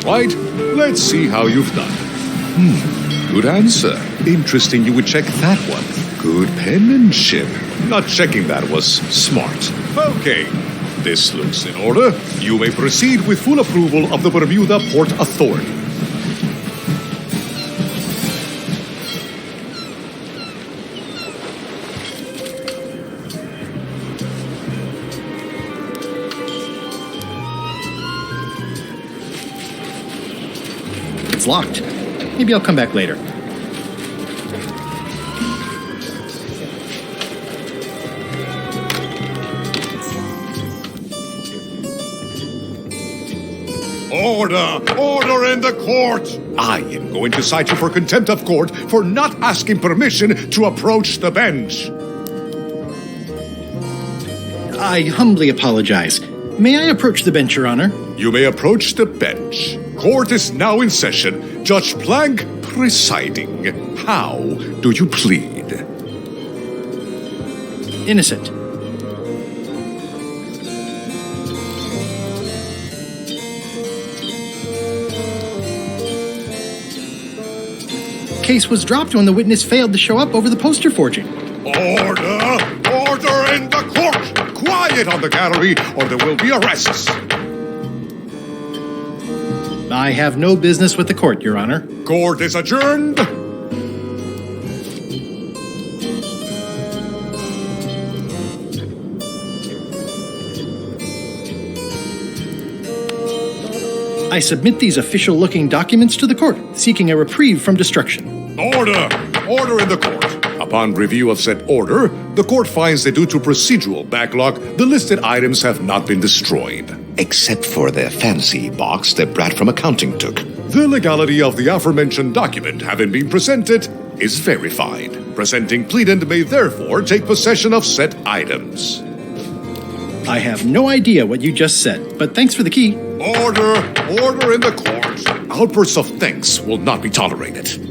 Right, let's see how you've done. Good answer. Interesting you would check that one. Good penmanship. Not checking that was smart. Okay, this looks in order. You may proceed with full approval of the Bermuda Port Authority. It's locked. Maybe I'll come back later. Order! Order in the court! I am going to cite you for contempt of court for not asking permission to approach the bench. I humbly apologize. May I approach the bench, Your Honor? You may approach the bench. Court is now in session. Judge Plank presiding. How do you plead? Innocent. Case was dropped when the witness failed to show up over the poster forging. Order! Order in the court! Quiet on the gallery, or there will be arrests. I have no business with the court, Your Honor. Court is adjourned. I submit these official-looking documents to the court, seeking a reprieve from destruction. Order! Order in the court. Upon review of said order, the court finds that due to procedural backlog, the listed items have not been destroyed. Except for the fancy box that Brat from accounting took. The legality of the aforementioned document having been presented is verified. Presenting pleadant may therefore take possession of said items. I have no idea what you just said, but thanks for the key. Order! Order in the court! Outbursts of thanks will not be tolerated.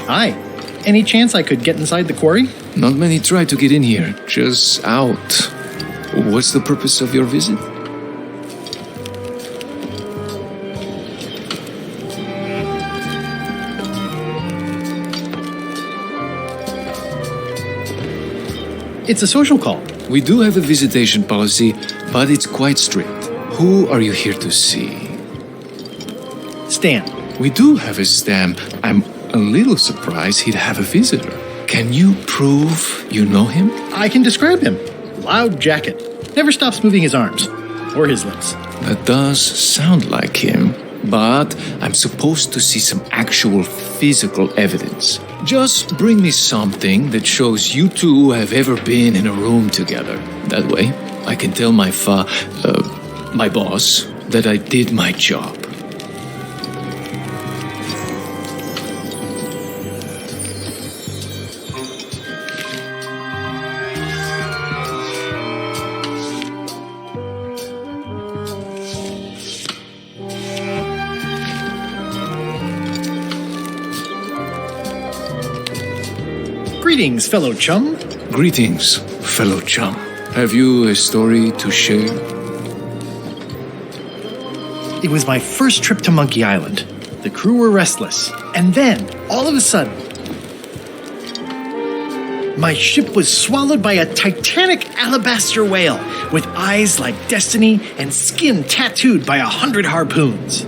Hi. Any chance I could get inside the quarry? Not many try to get in here, just out. What's the purpose of your visit? It's a social call. We do have a visitation policy, but it's quite strict. Who are you here to see? Stan. We do have a stamp. I'm a little surprised he'd have a visitor. Can you prove you know him? I can describe him. Loud jacket. Never stops moving his arms. Or his lips. That does sound like him. But I'm supposed to see some actual physical evidence. Just bring me something that shows you two have ever been in a room together. That way, I can tell my boss that I did my job. Greetings, fellow chum. Greetings, fellow chum. Have you a story to share? It was my first trip to Monkey Island. The crew were restless. And then, all of a sudden, my ship was swallowed by a titanic alabaster whale with eyes like destiny and skin tattooed by 100 harpoons.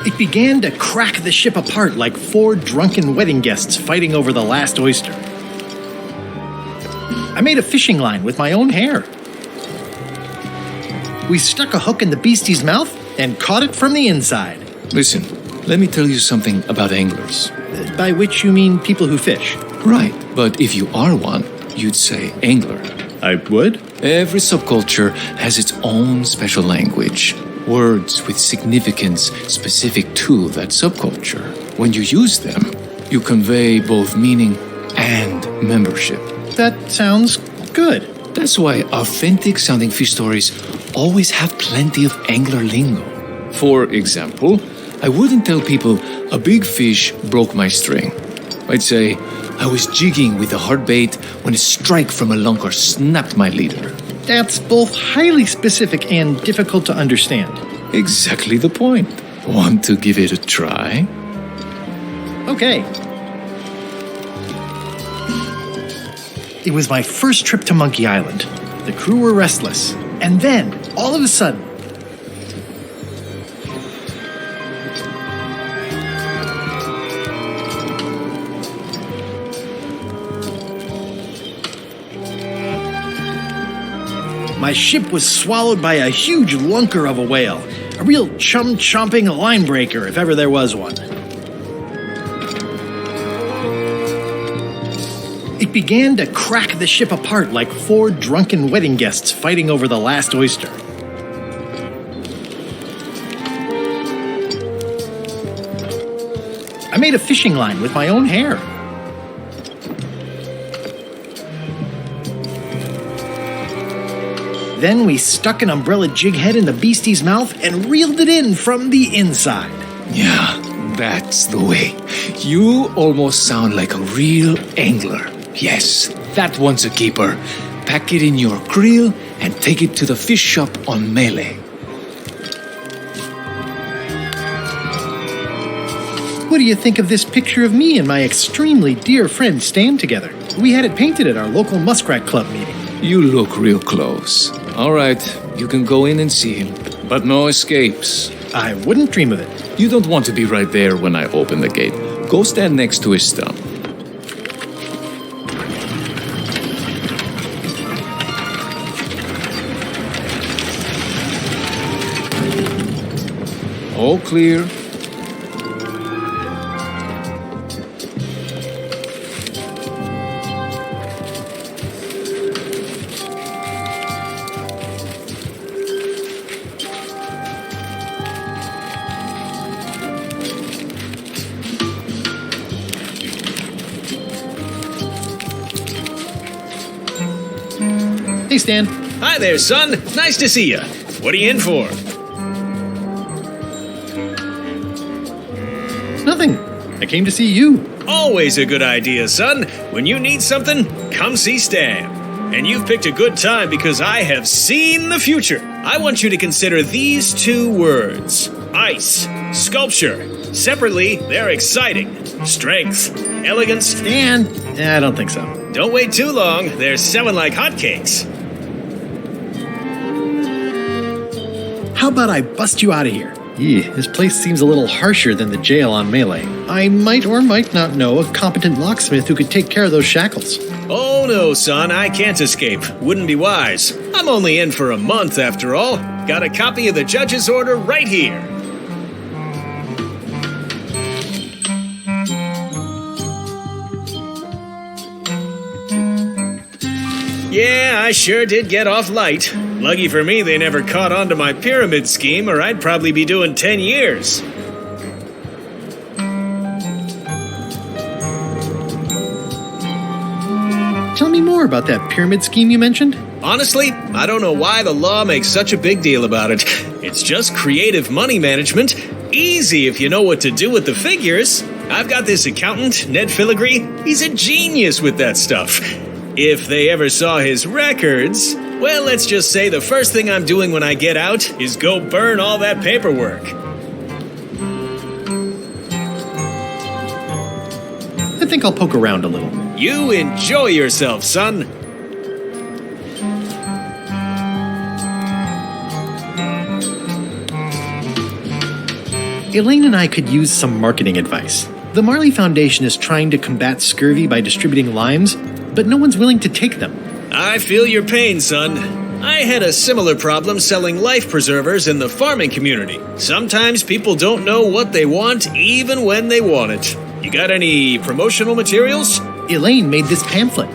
It began to crack the ship apart like 4 drunken wedding guests fighting over the last oyster. I made a fishing line with my own hair. We stuck a hook in the beastie's mouth and caught it from the inside. Listen, let me tell you something about anglers. By which you mean people who fish? Right, but if you are one, you'd say angler. I would? Every subculture has its own special language. Words with significance specific to that subculture. When you use them, you convey both meaning and membership. That sounds good. That's why authentic sounding fish stories always have plenty of angler lingo. For example, I wouldn't tell people a big fish broke my string. I'd say I was jigging with a hard bait when a strike from a lunker snapped my leader. That's both highly specific and difficult to understand. Exactly the point. Want to give it a try? Okay. It was my first trip to Monkey Island. The crew were restless. And then, all of a sudden, my ship was swallowed by a huge lunker of a whale. A real chum-chomping line breaker, if ever there was one. It began to crack the ship apart like 4 drunken wedding guests fighting over the last oyster. I made a fishing line with my own hair. Then we stuck an umbrella jig head in the beastie's mouth and reeled it in from the inside. Yeah, that's the way. You almost sound like a real angler. Yes, that one's a keeper. Pack it in your creel and take it to the fish shop on Melee. What do you think of this picture of me and my extremely dear friend Stan together? We had it painted at our local Muskrat Club meeting. You look real close. All right, you can go in and see him, but no escapes. I wouldn't dream of it. You don't want to be right there when I open the gate. Go stand next to his stump. All clear. Hey, Stan. Hi there, son. Nice to see you. What are you in for? Nothing. I came to see you. Always a good idea, son. When you need something, come see Stan. And you've picked a good time because I have seen the future. I want you to consider these 2 words. Ice, sculpture. Separately, they're exciting. Strength, elegance. Stan, I don't think so. Don't wait too long. They're selling like hotcakes. How about I bust you out of here? This place seems a little harsher than the jail on Melee. I might or might not know a competent locksmith who could take care of those shackles. Oh no, son, I can't escape. Wouldn't be wise. I'm only in for a month after all. Got a copy of the judge's order right here. Yeah, I sure did get off light. Lucky for me, they never caught on to my pyramid scheme, or I'd probably be doing 10 years. Tell me more about that pyramid scheme you mentioned. Honestly, I don't know why the law makes such a big deal about it. It's just creative money management. Easy if you know what to do with the figures. I've got this accountant, Ned Filigree. He's a genius with that stuff. If they ever saw his records, well, let's just say the first thing I'm doing when I get out is go burn all that paperwork. I think I'll poke around a little. You enjoy yourself, son. Elaine and I could use some marketing advice. The Marley Foundation is trying to combat scurvy by distributing limes, but no one's willing to take them. I feel your pain, son. I had a similar problem selling life preservers in the farming community. Sometimes people don't know what they want, even when they want it. You got any promotional materials? Elaine made this pamphlet.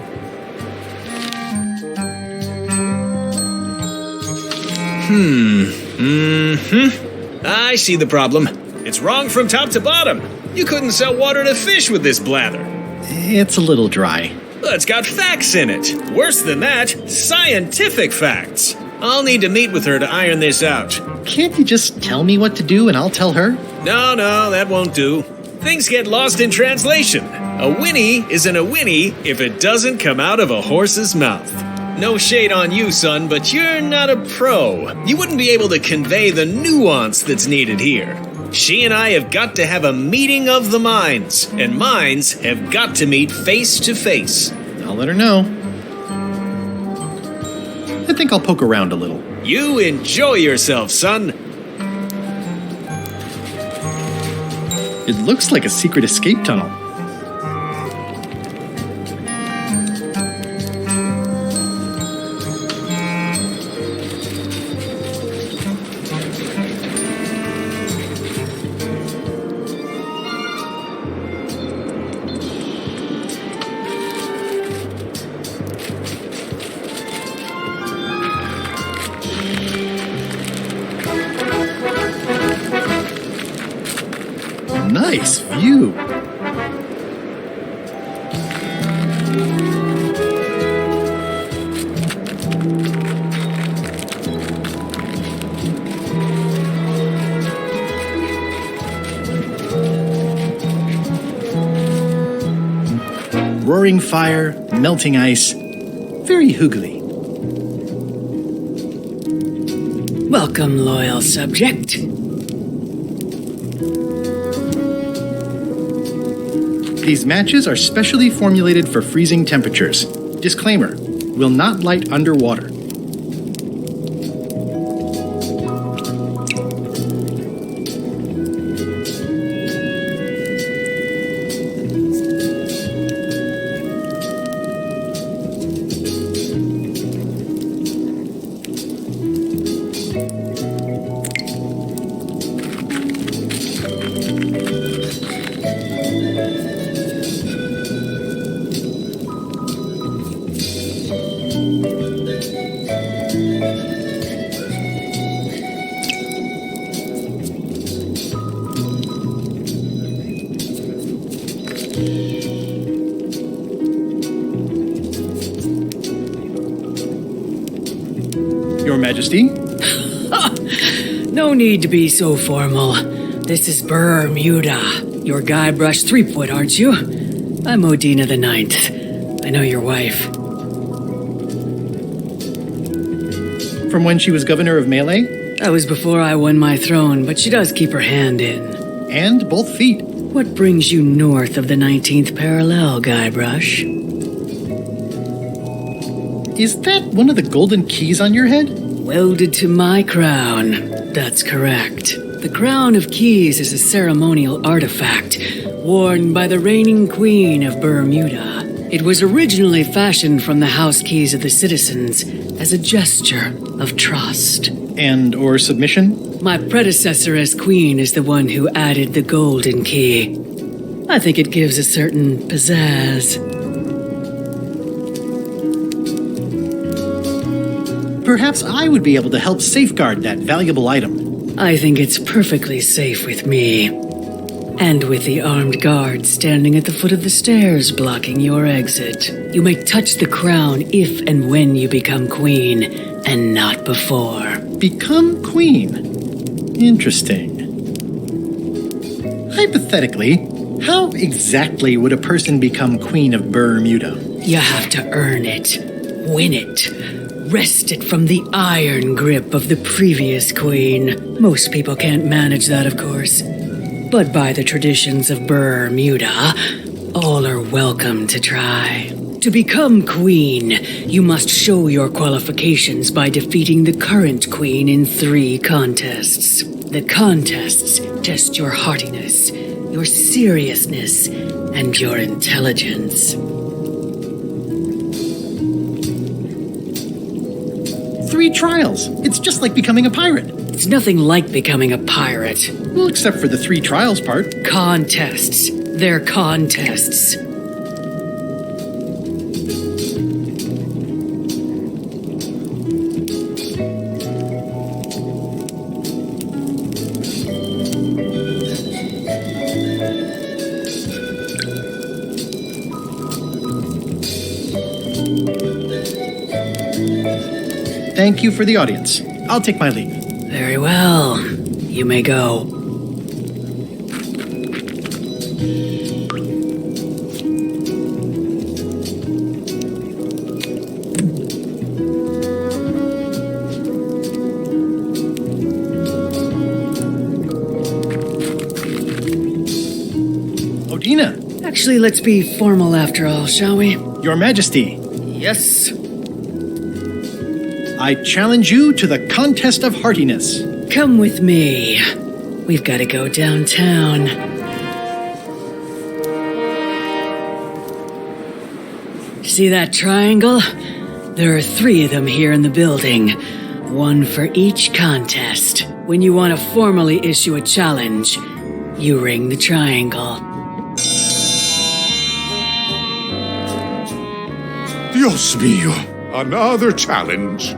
I see the problem. It's wrong from top to bottom. You couldn't sell water to fish with this blather. It's a little dry. Well, it's got facts in it. Worse than that, scientific facts. I'll need to meet with her to iron this out. Can't you just tell me what to do and I'll tell her? No, that won't do. Things get lost in translation. A whinny isn't a whinny if it doesn't come out of a horse's mouth. No shade on you, son, but you're not a pro. You wouldn't be able to convey the nuance that's needed here. She and I have got to have a meeting of the minds, and minds have got to meet face to face. I'll let her know. I think I'll poke around a little. You enjoy yourself, son. It looks like a secret escape tunnel. Nice view. Roaring fire, melting ice, very hoogly. Welcome, loyal subject. These matches are specially formulated for freezing temperatures. Disclaimer, will not light underwater. Your Majesty? No need to be so formal. This is Bermuda. You're Guybrush Threepwood, aren't you? I'm Odina the Ninth. I know your wife. From when she was governor of Melee? That was before I won my throne, but she does keep her hand in. And both feet. What brings you north of the 19th parallel, Guybrush? Is that one of the golden keys on your head? Welded to my crown. That's correct. The Crown of Keys is a ceremonial artifact worn by the reigning queen of Bermuda. It was originally fashioned from the house keys of the citizens as a gesture of trust. And or submission? My predecessor as queen is the one who added the golden key. I think it gives a certain pizzazz. Perhaps I would be able to help safeguard that valuable item. I think it's perfectly safe with me. And with the armed guard standing at the foot of the stairs blocking your exit. You may touch the crown if and when you become queen, and not before. Become queen? Interesting. Hypothetically, how exactly would a person become queen of Bermuda? You have to earn it, win it, wrest it from the iron grip of the previous queen. Most people can't manage that, of course. But by the traditions of Bermuda, all are welcome to try. To become queen, you must show your qualifications by defeating the current queen in 3 contests. The contests test your heartiness, your seriousness, and your intelligence. 3 trials. It's just like becoming a pirate. It's nothing like becoming a pirate. Well, except for the 3 trials part. Contests. They're contests. Thank you for the audience. I'll take my leave. Very well. You may go. Odina. Actually, let's be formal after all, shall we? Your Majesty. Yes. I challenge you to the contest of heartiness. Come with me. We've got to go downtown. See that triangle? There are 3 of them here in the building. 1 for each contest. When you want to formally issue a challenge, you ring the triangle. Dios mío, another challenge.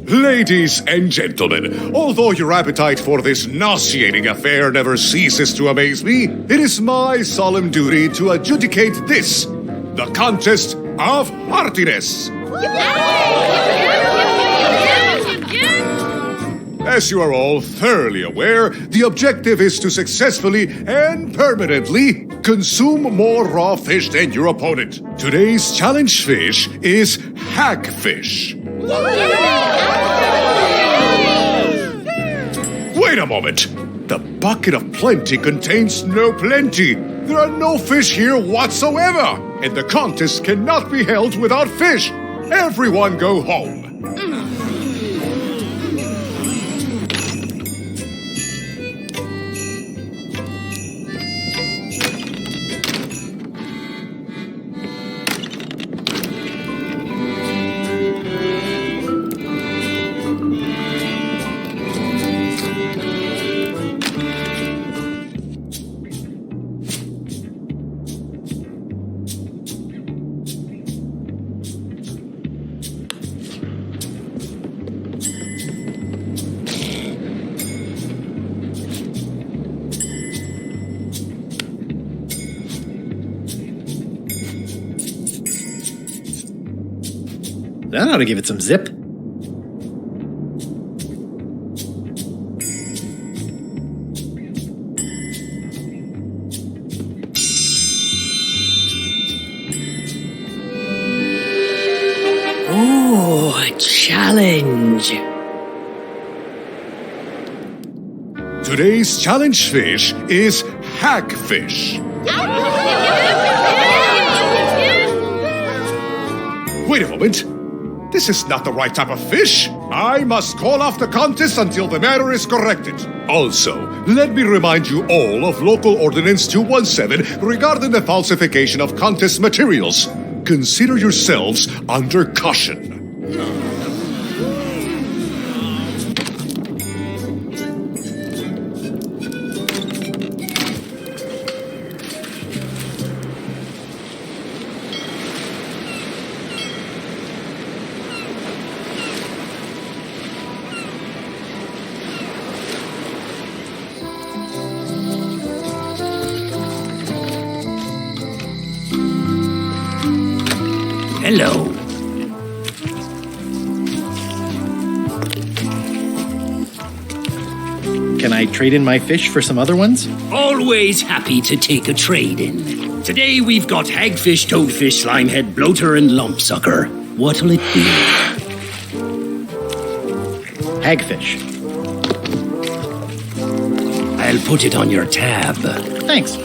Ladies and gentlemen, although your appetite for this nauseating affair never ceases to amaze me, it is my solemn duty to adjudicate this, the contest of heartiness. As you are all thoroughly aware, the objective is to successfully and permanently consume more raw fish than your opponent. Today's challenge fish is hagfish. Wait a moment! The bucket of plenty contains no plenty. There are no fish here whatsoever, and the contest cannot be held without fish. Everyone go home. That ought to give it some zip. Ooh, a challenge. Today's challenge fish is hagfish. Wait a moment. This is not the right type of fish. I must call off the contest until the matter is corrected. Also, let me remind you all of Local Ordinance 217 regarding the falsification of contest materials. Consider yourselves under caution. Hello. Can I trade in my fish for some other ones? Always happy to take a trade in. Today we've got hagfish, toadfish, slimehead, bloater, and lumpsucker. What'll it be? Hagfish. I'll put it on your tab. Thanks.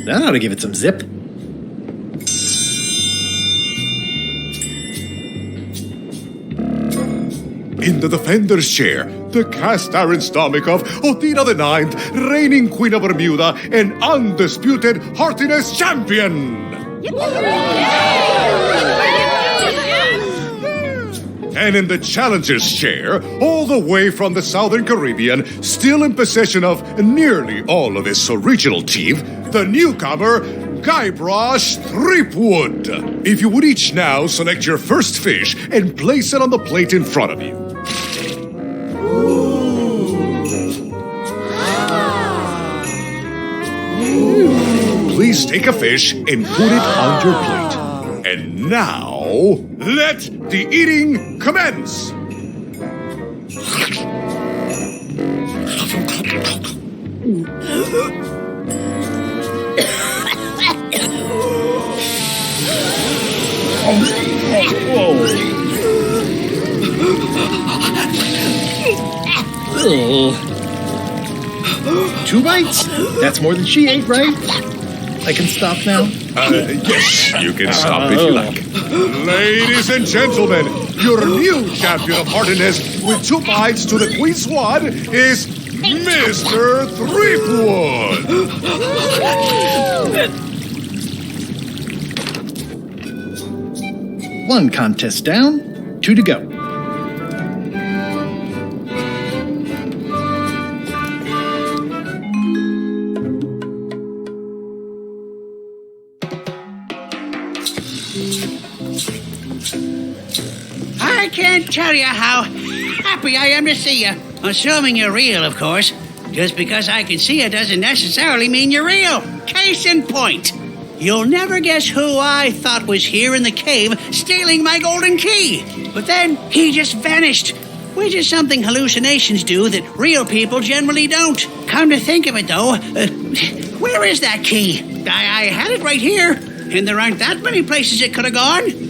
That ought to give it some zip. In the defender's chair, the cast iron stomach of Othina the Ninth, reigning Queen of Bermuda and undisputed heartiness champion! And in the challenger's chair, all the way from the Southern Caribbean, still in possession of nearly all of his original teeth, the newcomer, Guybrush Threepwood. If you would each now select your first fish and place it on the plate in front of you. Please take a fish and put it on your plate. And now, let the eating commence! Two bites? That's more than she ate, right? I can stop now? Yes, you can stop if you like. Ladies and gentlemen, your new champion of heartiness with 2 bites to the Queen's Swan is Mr. Threepwood! One contest down, 2 to go. I can't tell you how happy I am to see you. Assuming you're real, of course. Just because I can see you doesn't necessarily mean you're real. Case in point. You'll never guess who I thought was here in the cave stealing my golden key. But then he just vanished. Which is something hallucinations do that real people generally don't. Come to think of it, though, where is that key? I had it right here. And there aren't that many places it could have gone.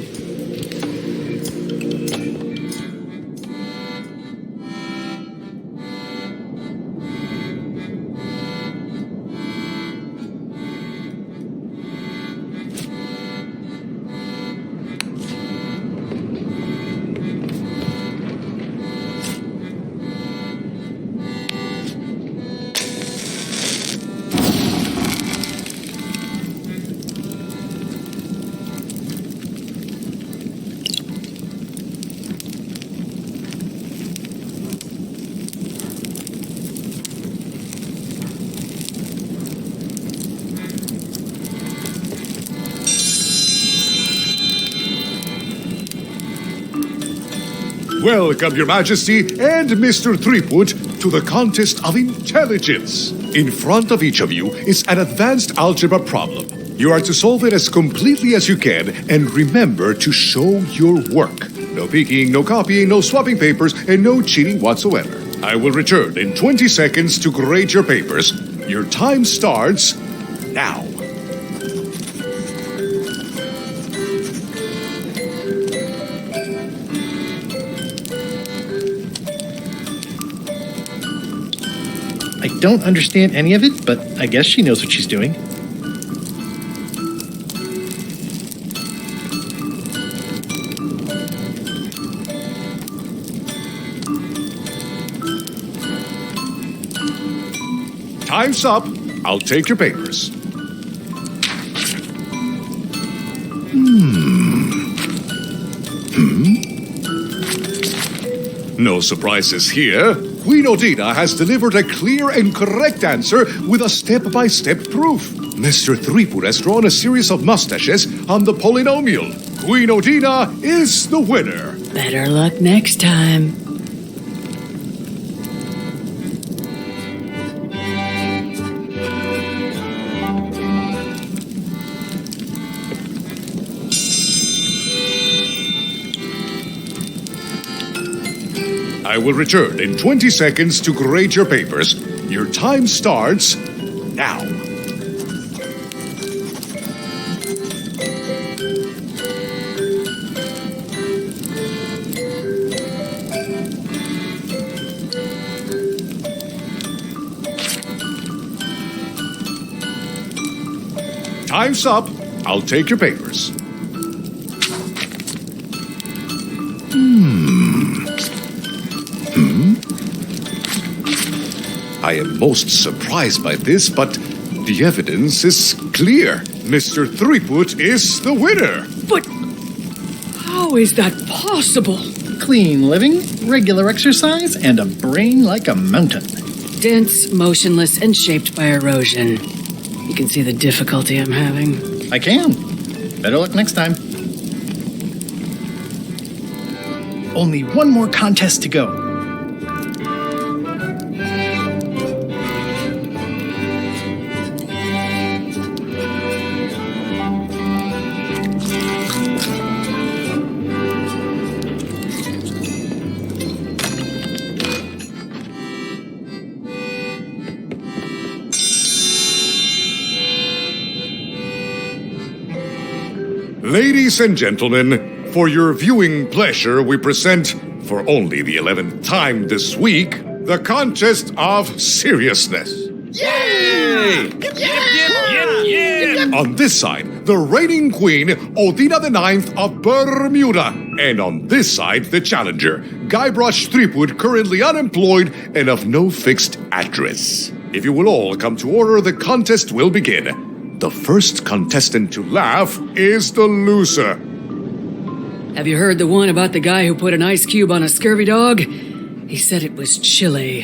Welcome, Your Majesty and Mr. Threepwood, to the contest of intelligence. In front of each of you is an advanced algebra problem. You are to solve it as completely as you can, and remember to show your work. No peeking, no copying, no swapping papers, and no cheating whatsoever. I will return in 20 seconds to grade your papers. Your time starts now. I don't understand any of it, but I guess she knows what she's doing. Time's up. I'll take your papers. No surprises here. Queen Odina has delivered a clear and correct answer with a step-by-step proof. Mr. Threepwood has drawn a series of mustaches on the polynomial. Queen Odina is the winner. Better luck next time. I will return in 20 seconds to grade your papers. Your time starts now. Time's up. I'll take your papers. I am most surprised by this, but the evidence is clear. Mr. Threepwood is the winner. But how is that possible? Clean living, regular exercise, and a brain like a mountain. Dense, motionless, and shaped by erosion. You can see the difficulty I'm having. I can. Better luck next time. Only one more contest to go. Ladies and gentlemen, for your viewing pleasure, we present, for only the 11th time this week, the contest of seriousness. Yay! On this side, the reigning queen, Odina IX of Bermuda. And on this side, the challenger, Guybrush Threepwood, currently unemployed and of no fixed address. If you will all come to order, the contest will begin. The first contestant to laugh is the loser. Have you heard the one about the guy who put an ice cube on a scurvy dog? He said it was chilly.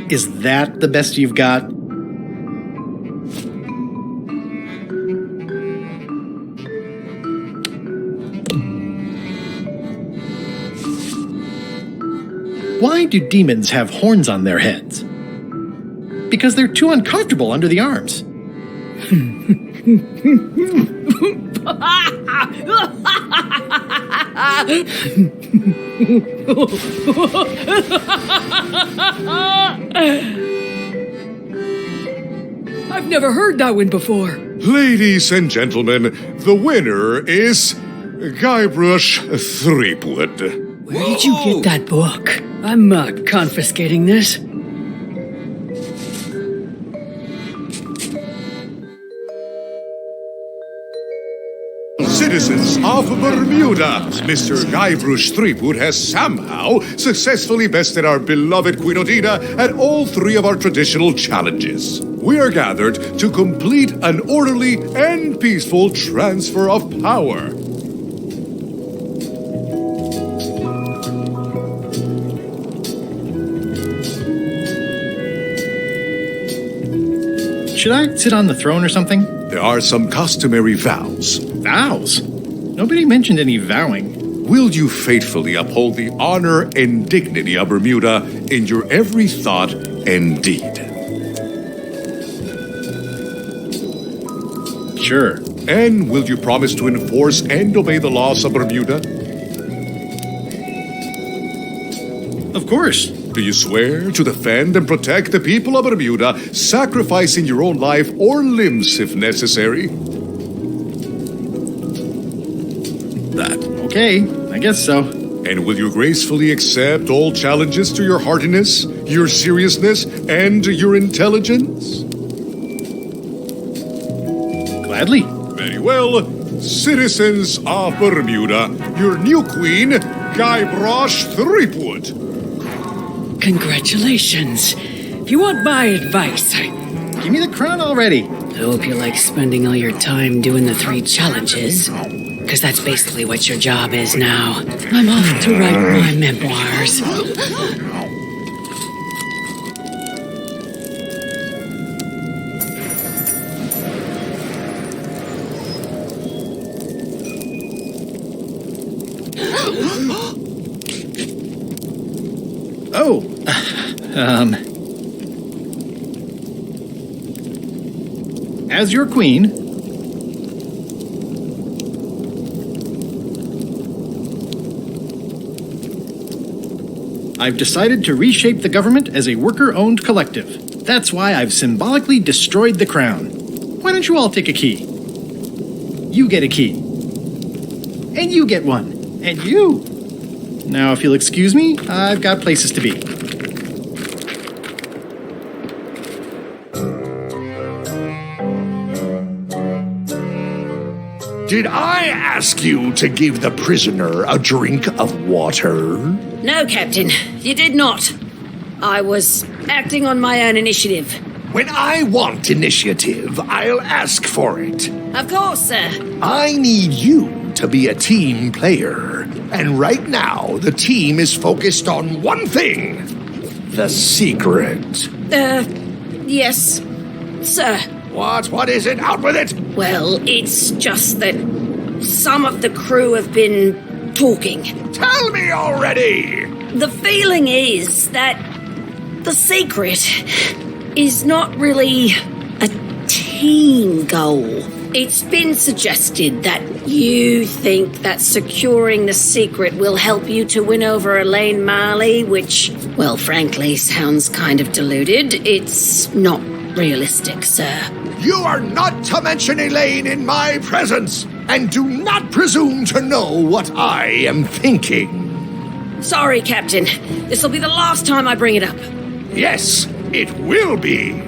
Is that the best you've got? Why do demons have horns on their heads? Because they're too uncomfortable under the arms. I've never heard that one before. Ladies and gentlemen, the winner is Guybrush Threepwood. Where did you get that book? I'm not confiscating this. Citizens of Bermuda, Mr. Guybrush Threepwood has somehow successfully bested our beloved Queen Odina at all three of our traditional challenges. We are gathered to complete an orderly and peaceful transfer of power. Should I sit on the throne or something? There are some customary vows. Vows? Nobody mentioned any vowing. will you faithfully uphold the honor and dignity of Bermuda in your every thought and deed? Sure. And will you promise to enforce and obey the laws of Bermuda? Of course. Do you swear to defend and protect the people of Bermuda, sacrificing your own life or limbs if necessary? Okay, I guess so. And will you gracefully accept all challenges to your heartiness, your seriousness, and your intelligence? Gladly. Very well. Citizens of Bermuda, your new queen, Guybrush Threepwood. Congratulations. If you want my advice, give me the crown already. I hope you like spending all your time doing the 3 challenges. Because that's basically what your job is now. I'm off to write my memoirs. As your queen, I've decided to reshape the government as a worker-owned collective. That's why I've symbolically destroyed the crown. Why don't you all take a key? You get a key. And you get one. And you. Now, if you'll excuse me, I've got places to be. Did I ask you to give the prisoner a drink of water? No, Captain, you did not. I was acting on my own initiative. When I want initiative, I'll ask for it. Of course, sir. I need you to be a team player. And right now, the team is focused on one thing. The secret. Yes, sir. What is it? Out with it! Well, it's just that some of the crew have been talking. Tell me already! The feeling is that the secret is not really a team goal. It's been suggested that you think that securing the secret will help you to win over Elaine Marley, which, well, frankly, sounds kind of deluded. It's not realistic, sir. You are not to mention Elaine in my presence, and do not presume to know what I am thinking. Sorry, Captain. This will be the last time I bring it up. Yes, it will be.